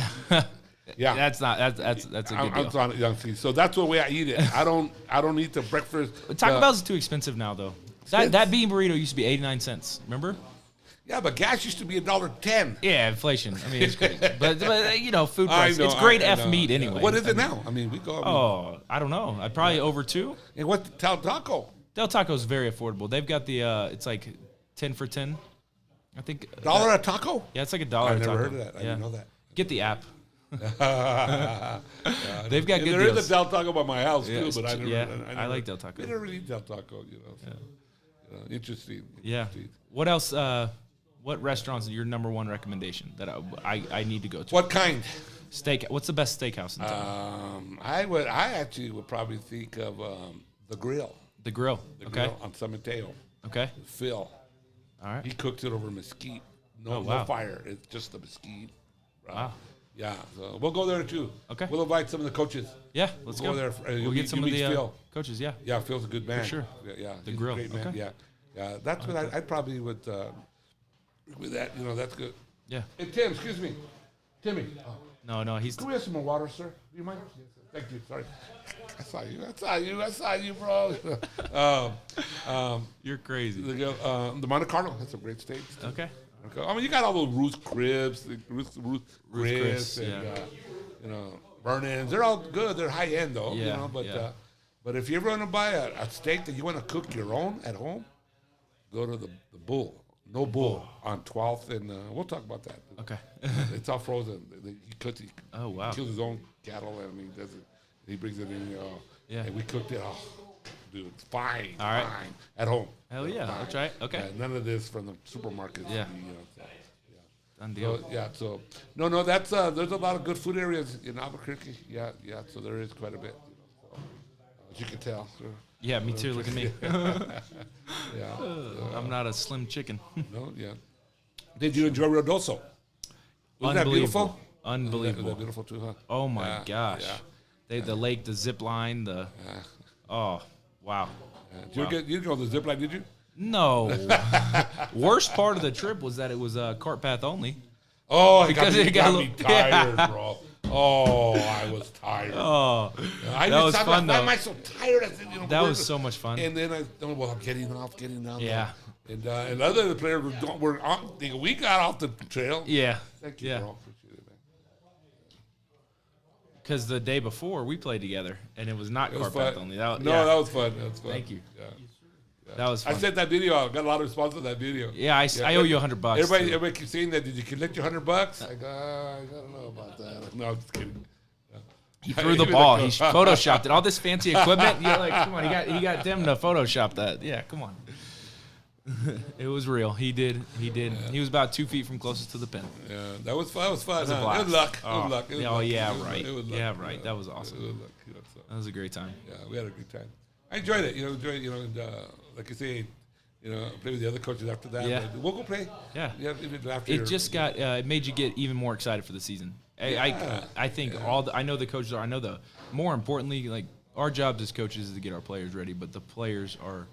yeah. That's a good deal. I'm trying to so that's the way I eat it. I don't eat the breakfast. Taco Bell's too expensive now, though. That bean burrito used to be 89 cents. Remember? Yeah, but gas used to be $1.10. Yeah, inflation. I mean, it's crazy. but food I price. know, It's grade I F know. meat anyway. What is it now? I mean, we go. Oh, I don't know. I'd probably over 2. And what's the taco? Del Taco is very affordable. They've got the it's like 10 for 10. I think $1 a taco? Yeah, it's like $1. I've a never taco. heard of that. I Yeah. didn't know that. Get the app. They've got And good there deals. is a Del Taco by my house Yeah, too, it's but I never. yeah, I I never, like Del Taco. We never really eat Del Taco, So, interesting. Yeah. Interesting. What else? What restaurants are your number one recommendation that I need to go to? What kind? Steak. What's the best steakhouse in town? I actually would probably think of the Grill. The Grill. The Okay. Grill on San Mateo. Okay. Phil. All right. He cooks it over mesquite. No, Oh, wow. no fire. It's just the mesquite. Right? Wow. Yeah. So we'll go there too. Okay. We'll invite some of the coaches. Yeah. Let's Go go. there. We'll You get meet- some you of meet the Phil. coaches. Yeah. Yeah, Phil's a good man. sure. Yeah. The He's Grill. a great man. Okay. Yeah. Yeah. That's what I probably would. With that, that's good. Yeah. Hey Tim, excuse me, Timmy. No. He's. Can we have some more water, sir? Do you mind? Yes, sir. Thank you. Sorry. I saw you, bro. You're crazy. The Monte Carlo. That's a great steak. Okay. I mean, you got all those Ruth Cribs, Ruth Chris, Chris, and yeah. burn-ins. They're all good. They're high end though. Yeah, But yeah. but if you ever want to buy a steak that you want to cook your own at home, go to the Bull. No Bull on 12th, and we'll talk about that. Okay. It's all frozen. He Oh, wow. kills his own cattle, and he does it. He brings it in. Yeah. And we cooked it. Oh, dude, it's fine. All right. Fine at home. Hell yeah. Fine. That's right. Okay. None of this from the supermarkets. Yeah. So, Done deal. So, yeah. So no. That's there's a lot of good food areas in Albuquerque. Yeah. So there is quite a bit. So, as you can tell. Yeah, me too. Look at me. Yeah. I'm not a slim chicken. No. Yeah. Did you enjoy Rodoso? Wasn't that beautiful? Unbelievable. That beautiful too, huh? Oh my Yeah, gosh. yeah. The lake, the zip line, oh wow. Did you didn't go on the zip line, did you? No. Worst part of the trip was that it was cart path only. Oh, Because it it got got me a tired, little- bro. Oh, I was tired. Oh, I that was thought, fun, why though. am I so tired? I said, that we're- was so much fun. And then I'm getting off. Yeah. And other players were on. We got off the trail. Yeah. Thank you, Yeah. bro. Appreciate it, man. Because the day before we played together, and it was not It was cart path fun. only. That was fun. That was fun. Thank you. Yeah. That was I fun. sent that video out. Got a lot of response to that video. Yeah, I owe you $100. Everybody, too. everybody keeps saying that. Did you collect your $100? I go, I don't know about that. No, I'm just kidding. He threw the ball. He photoshopped it. All this fancy equipment. You're like, come on. He got them to Photoshop that. Yeah, come on. It was real. He did. Yeah. He was about 2 feet from closest to the pin. Yeah, that was fun. It was fun. That was a Huh? blast. It was luck. Oh. It was luck. It was Oh, luck. yeah, It was right. luck. It was luck. Yeah, right. That was awesome. It was luck. So, That was a great time. yeah, we had a good time. I enjoyed it. And like you say, play with the other coaches after that. Yeah. But we'll go play. Yeah. Even after It just got it made you get even more excited for the season. I think I know the coaches are. I know more importantly, like our jobs as coaches is to get our players ready, but the players are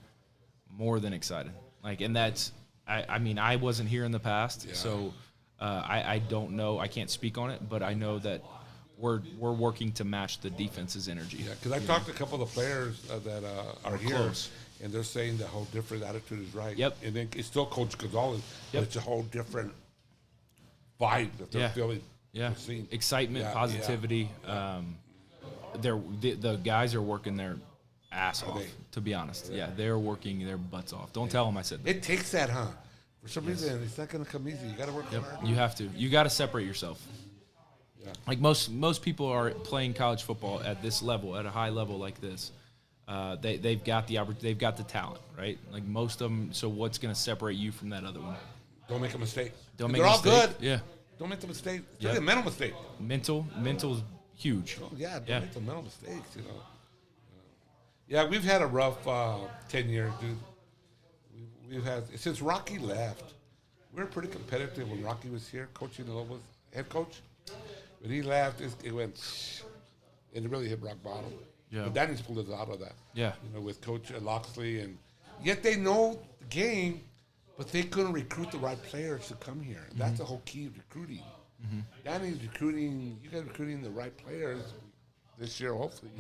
more than excited. Like, and that's I mean I wasn't here in the past, so I don't know. I can't speak on it, but I know that we're working to match the defense's energy. Yeah, because I talked to a couple of the players that are here, close. and they're saying the whole different attitude is right. Yep. And then it's still Coach Gonzalez, Yep. but it's a whole different vibe that they're feeling. Yeah, seeing. excitement, positivity. The guys are working their ass off. To be honest, they're working their butts off. Don't tell them I said that. It takes that, huh? For some reason, it's not going to come easy. You got to work hard. You have to. You got to separate yourself. Yeah. Like most people are playing college football at this level, at a high level like this. They've got the opportunity, they've got the talent, right? Like most of them. So what's going to separate you from that other one? Don't make a mistake. Don't make They're a all mistake. good. Yeah. Don't make the mistake. It's really a mental mistake. Mental's huge. Don't make the mental mistakes, Yeah, we've had a rough 10 years, dude. We've had, since Rocky left, we were pretty competitive when Rocky was here, coaching the Lobos, head coach. When he left, it went, and it really hit rock bottom. Yeah. But Danny's pulled us out of that. Yeah. With Coach Loxley, and yet they know the game, but they couldn't recruit the right players to come here. That's the whole key of recruiting. Danny's recruiting, you guys recruiting the right players this year, hopefully,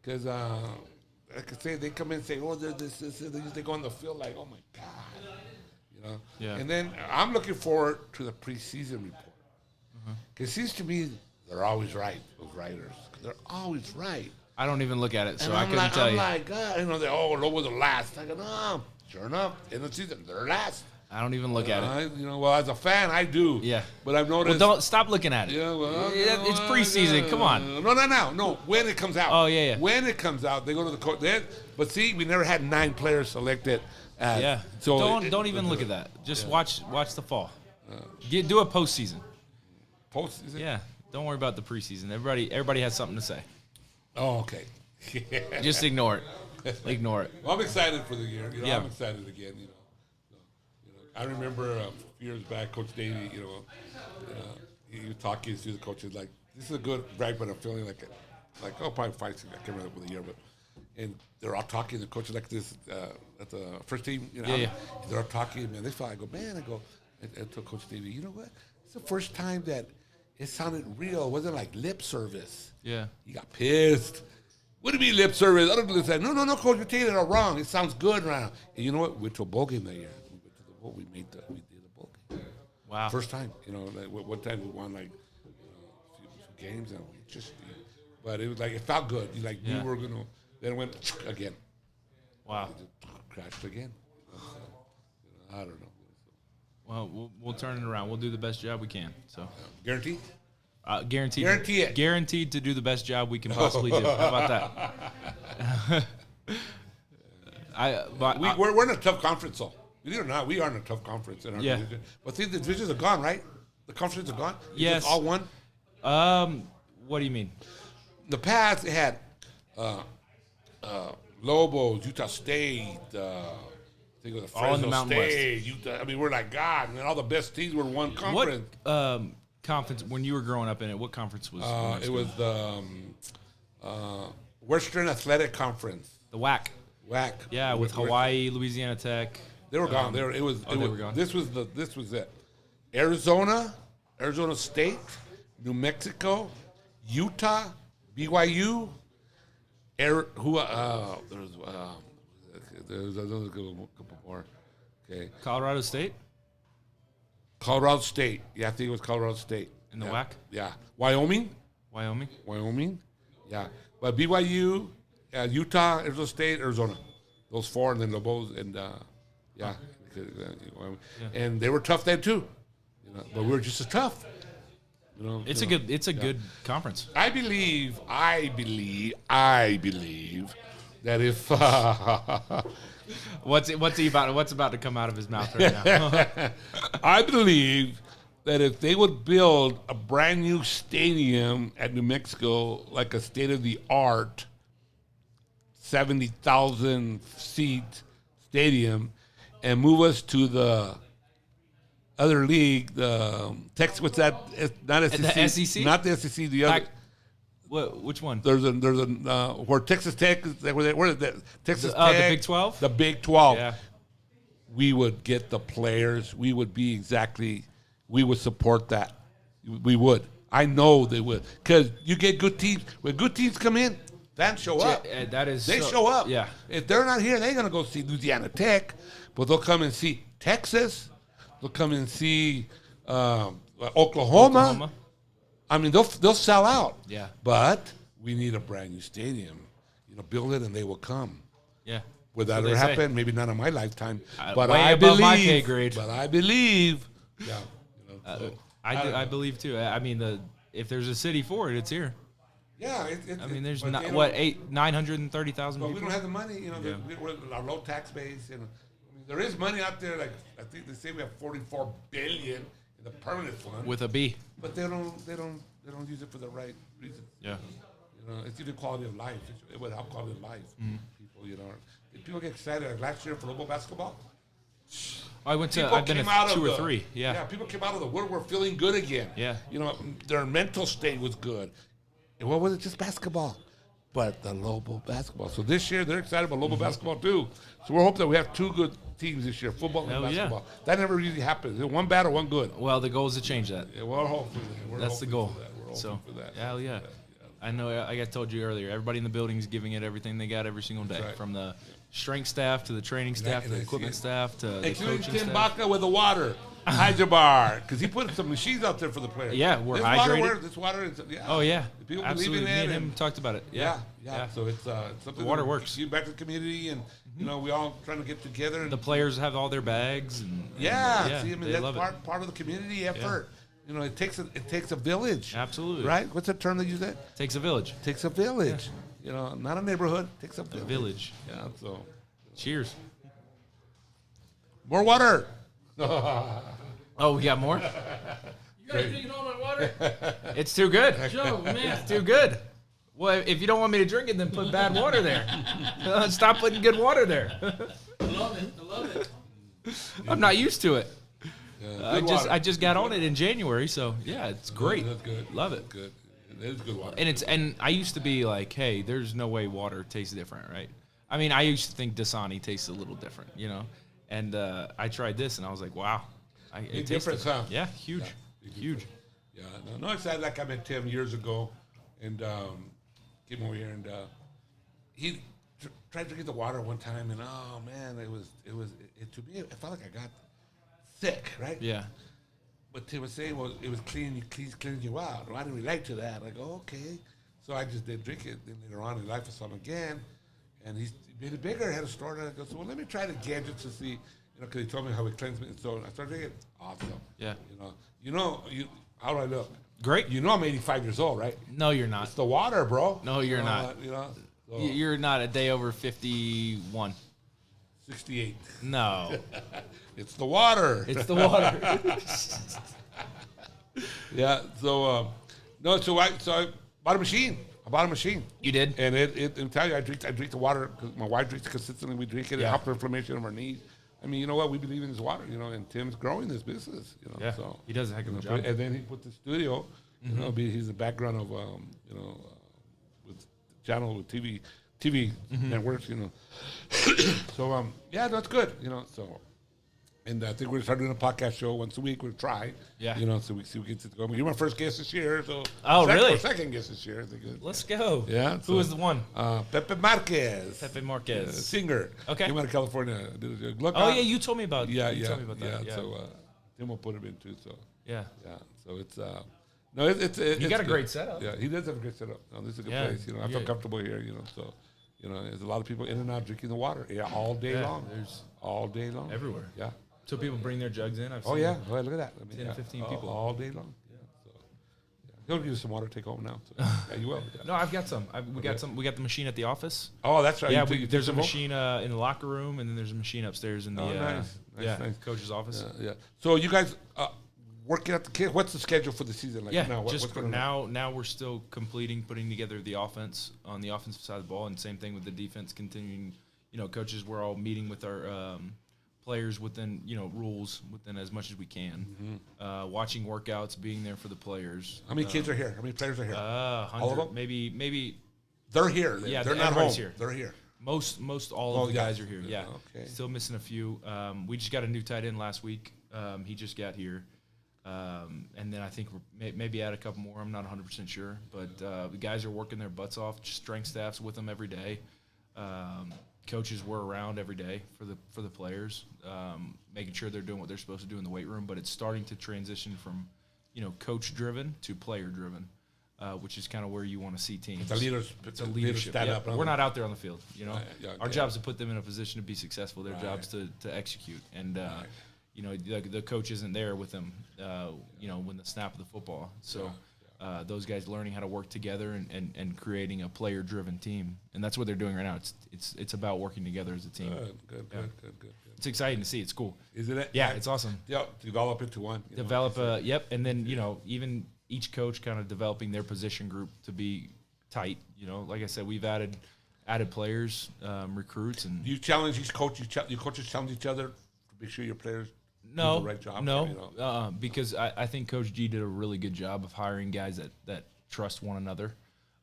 because like I say, they come in and say, oh, they're this, they go on the field like, oh my God, Yeah. And then I'm looking forward to the preseason report. Because it seems to me they're always right, those writers. They're always right. I don't even look at it, so I I'm couldn't like, tell I'm you. like, God, Lobos are last. I go, no, sure enough, in the season, they're last. I don't even look at it. Well, as a fan, I do. Yeah. But I've noticed. Well, don't stop looking at it. Yeah, well, It's preseason. Come on. No. When it comes out. Oh, yeah. When it comes out, they go to the court. But see, we never had 9 players selected. Yeah. So don't even look at that. Just watch the fall. Do a postseason. Postseason? Yeah. Don't worry about the preseason. Everybody has something to say. Oh, okay. Just ignore it. Ignore it. Well, I'm excited for the year. Yeah. I'm excited again. I remember a few years back, Coach Davey. He was talking to the coaches like, "This is a good break, but I'm feeling like probably 5, 6. I can't remember the year, but and they're all talking. The coaches like this at the first team. They're all talking, man. They felt. I go, man. I told Coach Davey, you know what? It's the first time that it sounded real. It wasn't like lip service. Yeah. He got pissed. What do you mean lip service? Other people said, no, Coach, you're taking it all wrong. It sounds good right now. And you know what? We went to a bowl game that year. We went to the bowl. We did a bowl game. Wow. First time. One time we won a few games, and we just. But it was like it felt good. We were gonna. Then it went again. Wow. It crashed again. I don't know. Well, we'll turn it around. We'll do the best job we can. So Guarantee? guaranteed. Guarantee it. Guaranteed to do the best job we can possibly do. How about that? We're in a tough conference, though. Believe it or not, we are in a tough conference in our division. But see, the divisions are gone, right? The conferences are gone. Yes. All one. What do you mean? The past it had Lobos, Utah State. I think it was All in the Fresno Mountain State, Utah. I mean, we're like God, and all the best teams were in one conference. What conference? When you were growing up in it, what conference was? It was the Western Athletic Conference. The WAC. WAC. Yeah, with Hawaii, Louisiana Tech. They were gone. They were gone. This was it. Arizona, Arizona State, New Mexico, Utah, BYU. There was another couple more. Okay. Colorado State. Colorado State. Yeah, I think it was Colorado State. In the WAC? Yeah. Wyoming. Yeah. But BYU, Utah, Arizona State, Arizona. Those 4, and then Lobos, and yeah. And they were tough then too. But we were just as tough. It's a good conference. I believe that if what's about to come out of his mouth right now? I believe that if they would build a brand new stadium at New Mexico, like a state-of-the-art 70,000 seat stadium, and move us to the other league, the Texas. What's that? It's not SEC. The SEC? Not the SEC. The other. Which one? There's a where Texas Tech is. Where is that? Texas The Tech. Big 12? The Big 12. Yeah. We would get the players. We would be exactly. We would support that. We would. I know they would, because you get good teams. When good teams come in, fans show up. That is. They show up. Yeah. If they're not here, they ain't gonna go see Louisiana Tech, but they'll come and see Texas. They'll come and see Oklahoma. I mean, they'll sell out. Yeah. But we need a brand new stadium. Build it and they will come. Yeah. Will that ever happen? Maybe not in my lifetime. But way I above believe. my pay grade. But I believe. Yeah. I believe too. I mean, if there's a city for it, it's here. Yeah. I mean, there's but, 930,000 But people. we don't have the money. We're our low tax base. There is money out there. Like I think they say we have $44 billion in the permanent fund. With a B. But they don't use it for the right reason. Yeah. It's even quality of life. It would help quality of life. People get excited. Like last year for local basketball. I've been to 2 or 3. Yeah. Yeah. People came out of the woodwork feeling good again. Yeah. Their mental state was good. And what was it? Just basketball. But the Lobo basketball. So this year they're excited about Lobo basketball too. So we're hoping that we have 2 good teams this year, football and basketball. Yeah. That never usually happens. One bad or one good. Well, the goal is to change that. Yeah, we're hoping. That's the goal. We're hoping for that. Hell yeah. I know. Like I told you earlier, everybody in the building is giving it everything they got every single day, from the strength staff to the training staff to the equipment staff to the coaching Tim staff. Baca with the water. Hydrabar, because he put some machines out there for the players. Yeah, we're this hydrated. This water is, yeah. Oh, yeah. People Absolutely. believe in it. Me and him talked about it. Yeah. So it's something. The water works. Give back to the community, and we all trying to get together. And the players have all their bags. And see, I mean they that's part of the community effort. Yeah. It takes a village. Absolutely. Right? What's the term they use? That takes a village. Takes a village. Yeah. Not a neighborhood. Takes a village. A village. Yeah. So. Cheers. More water. Oh, we got more? You guys drinking all my water? It's too good. Joe, man. It's too good. Well, if you don't want me to drink it, then put bad water there. Stop putting good water there. I love it. I'm not used to it. Yeah, I just got on it in January, so yeah, it's great. That's good. Love it. Good. It is good water. And I used to be like, hey, there's no way water tastes different, right? I mean, I used to think Dasani tastes a little different, And I tried this, and I was like, wow. It different, huh? Yeah, huge. Yeah, huge. Yeah, no, it's like I met Tim years ago, and came over here, and he tried to get the water one time, and oh man, it to me it felt like I got sick, right? Yeah. But Tim was saying, well, it was cleaning you out. Well, I didn't relate to that. I go, okay. So I just did drink it. Then later on in life, I saw him again, and he made it bigger. Had a store, and I go, so well, let me try it again just to see. Because he told me how he cleansed me, and so I started drinking. Awesome. Yeah. How do I look? Great. I'm 85 years old, right? No, you're not. It's the water, bro. No, you're not. So You're not a day over 51. 68. No. It's the water. It's the water. Yeah. So I bought a machine. You did? And I'm telling you, I drink the water because my wife drinks it consistently. We drink it. It helps the inflammation of our knees. I mean, you know what? We believe in this water, and Tim's growing this business, Yeah, So he does a heck of a job. And then he put the studio, he's a background of, with channel with TV networks, So, that's good, so. And I think we're going to start doing a podcast show once a week. We'll try, so we see we get to go. You're my first guest this year, so. Really? Second guest this year. I think. Let's go. Yeah. Who was the one? Pepe Marquez. Singer. Okay. Came out of California. You told me about. Yeah. Told me about that. Yeah. So Tim will put him in too. So. Yeah. Yeah. So it's you got a great setup. Yeah, he does have a great setup. No, this is a good place. I feel comfortable here. So. There's a lot of people in and out drinking the water. Yeah, all day long. There's all day long. Everywhere. Yeah. So people bring their jugs in. I've Oh seen yeah. Well, look at that. 10, 15 people all day long. Yeah. So he'll give you some water to take home now. So, yeah, you will. Yeah. No, I've got some. We got some. We got the machine at the office. Oh, that's right. Yeah, there's a machine in the locker room, and then there's a machine upstairs in the nice. coach's office. Yeah. So you guys working at the kids. What's the schedule for the season? Like now? What's going on? Now we're still putting together the offense on the offensive side of the ball, and same thing with the defense continuing. Coaches, we're all meeting with our players within, rules within as much as we can. Watching workouts, being there for the players. How many kids are here? How many players are here? 100, all of them? maybe They're here. Yeah, they're not home. everybody's here. They're here. Most all of the guys are here. Yeah. Okay. Still missing a few. We just got a new tight end last week. He just got here. And then I think we're maybe add a couple more. I'm not 100% sure. But the guys are working their butts off. Strength staff's with them every day. Coaches were around every day for the players, making sure they're doing what they're supposed to do in the weight room. But it's starting to transition from, coach-driven to player-driven, which is kind of where you want to see teams. It's a leadership. stand up. We're not out there on the field. Our yeah. job's to put them in a position to be successful. Their job's to execute. And the coach isn't there with them. When the snap of the football. So. Those guys learning how to work together and creating a player-driven team, and that's what they're doing right now. It's about working together as a team. Good. It's exciting to see. It's cool. Isn't it? Yeah, it's awesome. Yeah, develop into one. And then even each coach kind of developing their position group to be tight. Like I said, we've added players, recruits, and Do you challenge each coach? Your coaches challenge each other to make sure your players. No, do the right job, because I think Coach G did a really good job of hiring guys that trust one another.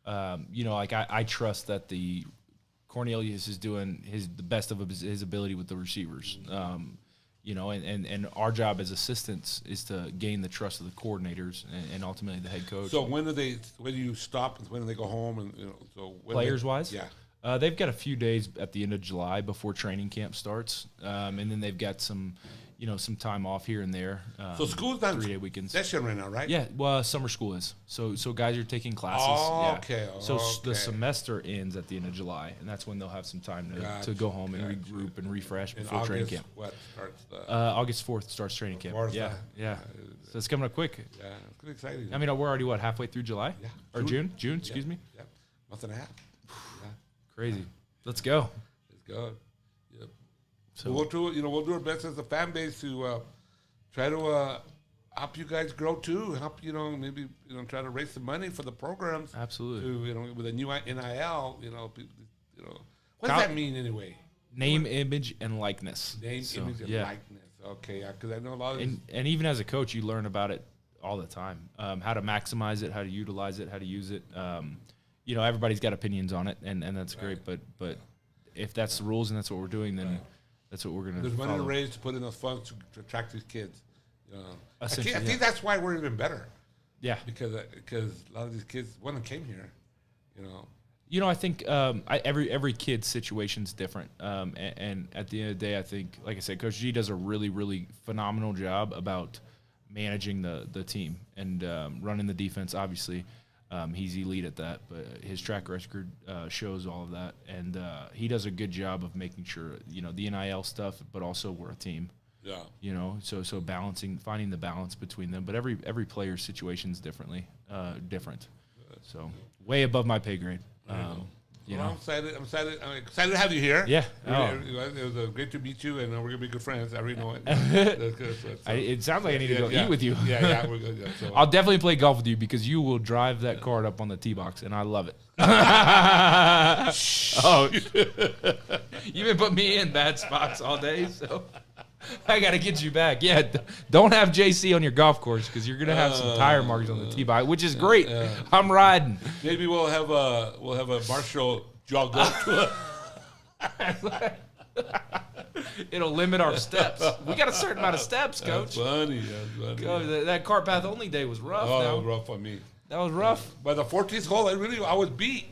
I trust that the Cornelius is doing the best of his ability with the receivers. And our job as assistants is to gain the trust of the coordinators and ultimately the head coach. So when do you stop and when do they go home Players wise? Yeah. They've got a few days at the end of July before training camp starts, and then they've got some time off here and there. So school's not 3-day weekends. Session right now, right? Yeah, well, summer school is. So guys are taking classes. Oh, yeah. okay. So the semester ends at the end of July, and that's when they'll have some time to go home and regroup and refresh before training camp. What starts? August 4th starts training camp. Yeah. So it's coming up quick. Yeah, it's pretty exciting. I mean, we're already, halfway through July? Yeah. Or June, excuse me? Yeah, month and a half. Yeah. Crazy. Let's go. Let's go. Yep. So we'll do our best as a fan base to try to help you guys grow too. Help maybe try to raise some money for the programs. Absolutely. To, with a new NIL. What does that mean anyway? Name, image, and likeness. Name, image, and likeness. Okay, because I know a lot of. And even as a coach, you learn about it all the time. How to maximize it, how to utilize it, how to use it. Everybody's got opinions on it, and that's great. But if that's the rules and that's what we're doing, then that's what we're going to There's money follow. to raise to put in those funds to attract these kids. I Essentially, think that's why we're even better. Yeah. Because a lot of these kids, when they came here, I think every kid's situation's different. And at the end of the day, I think, like I said, Coach G does a really, really phenomenal job about managing the team and running the defense, obviously. He's elite at that, but his track record shows all of that. And he does a good job of making sure, the NIL stuff, but also we're a team. Yeah. So balancing, finding the balance between them. But every player's situation's different. So way above my pay grade. I'm excited. I'm excited to have you here. Yeah. It was great to meet you, and we're gonna be good friends. I already know it. That's good. It sounds like I need to go eat with you. Yeah, we're good. Yeah, so. I'll definitely play golf with you because you will drive that cart up on the tee box, and I love it. You've been putting me in bad spots all day, so I got to get you back. Yeah, don't have JC on your golf course because you're gonna have some tire marks on the tee box, which is great. I'm riding. Maybe we'll have a Marshall jog up to it. It'll limit our steps. We got a certain amount of steps, Coach. That's funny. Coach, that cart path only day was rough. Oh, it was rough on me. That was rough. By the 14th hole, I was beat.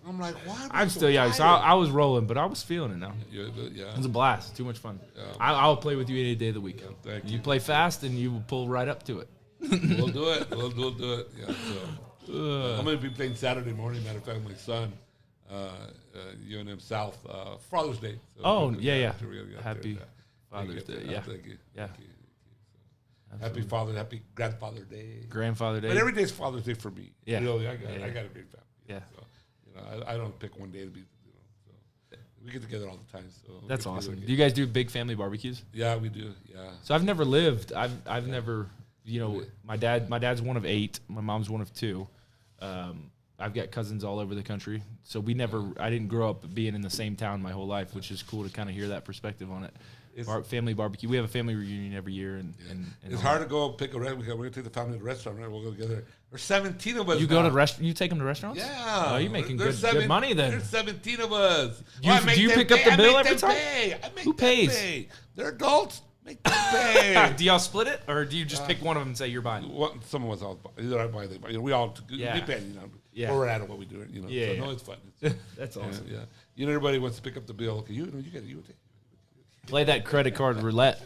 I'm like, what? I'm still young, so I was rolling, but I was feeling it now. Yeah. It was a blast. Too much fun. Yeah. I'll play with you any day of the week. Yeah, thank you play fast, and you will pull right up to it. We'll do it. We'll do it. Yeah. So, I'm going to be playing Saturday morning. Matter of fact, my son, UNM South, Father's Day. So yeah. Happy Father's Day. Yeah. Thank you. Yeah. Happy Grandfather Day. Grandfather Day. But every day's Father's Day for me. Yeah. Really, I got a great family. Yeah. So, I don't pick one day to be. So we get together all the time. So that's awesome. Do you guys do big family barbecues? Yeah, we do. Yeah. So I've never lived. I've never. My dad's one of 8. My mom's one of 2. I've got cousins all over the country, so I didn't grow up being in the same town my whole life, which is cool to kind of hear that perspective on it. Family barbecue. We have a family reunion every year, and it's hard to go pick a restaurant. We're gonna take the family to the restaurant. Right? We'll go together. There's 17 of us. You go to You take them to restaurants? Yeah. Oh, you're making good money then. There's 17 of us. Do you pick up the bill every time? Who pays? Pay. They're adults. Make them pay. Do y'all split it, or do you just pick one of them and say you're buying? Some of us all buy. Either I buy, they buy. We all depend. Where we're at and what we do. Yeah. No, it's fun. That's awesome. Yeah. Everybody wants to pick up the bill. Okay, you get it. You take it. Play that credit card roulette.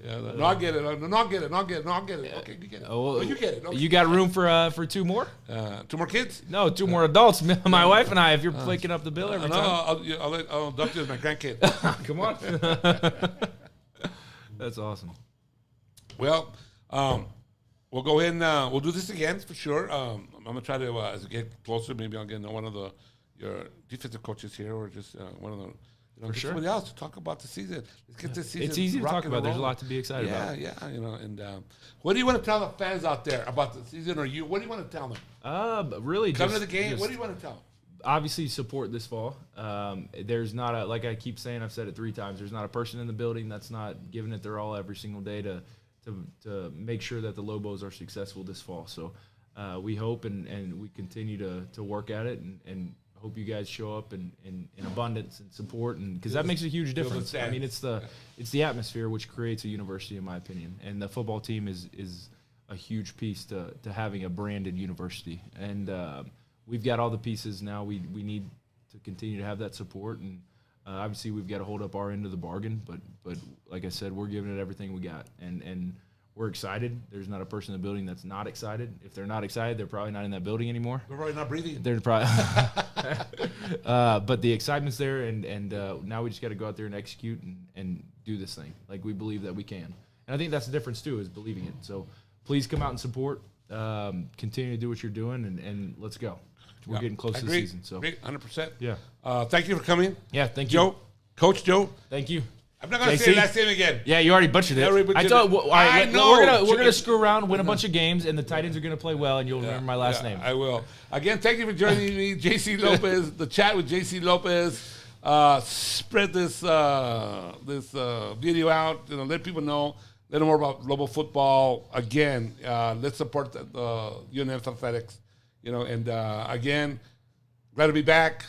No, I'll get it. No, I'll get it. Okay, you get it. Oh, you get it. Okay. You got room for 2 more? 2 more kids? No, 2 more adults. My wife and I. If you're picking up the bill every time. I'll adopt you as my grandkid. Come on. That's awesome. Well, we'll go ahead and we'll do this again for sure. I'm gonna try to as we get closer, maybe I'll get one of your defensive coaches here, or just one of the. For sure. Somebody else to talk about the season. Let's get this season. It's easy to talk about. There's a lot to be excited about. Yeah. And what do you want to tell the fans out there about the season, or what do you want to tell them? Really, come to the game. What do you want to tell them? Obviously, support this fall. There's not like I keep saying, I've said it 3 times. There's not a person in the building that's not giving it their all every single day to make sure that the Lobos are successful this fall. So we hope and we continue to work at it and hope you guys show up in abundance and support, and because that makes a huge difference. I mean, it's the atmosphere which creates a university, in my opinion, and the football team is a huge piece to having a branded university. And we've got all the pieces now. We need to continue to have that support, and obviously we've got to hold up our end of the bargain. But like I said, we're giving it everything we got, and we're excited. There's not a person in the building that's not excited. If they're not excited, they're probably not in that building anymore. They're probably not breathing. They're probably. But the excitement's there, and now we just got to go out there and execute and do this thing. Like, we believe that we can. And I think that's the difference, too, is believing it. So please come out and support. Continue to do what you're doing, and let's go. We're getting close to the season. So. Great, 100%. Yeah. Thank you for coming. Yeah, thank you. Joe, Coach Joe. Thank you. I'm not going to say your last name again. Yeah, you already butchered it. I thought, all right, we're gonna screw around, win a bunch of games, and the Titans are gonna play well, and you'll remember my last name. I will. Again, thank you for joining me, JC Lopez. The chat with JC Lopez. Spread this video out. Let people know. Let them more about Lobo football. Again, let's support the UNF athletics. And again, glad to be back.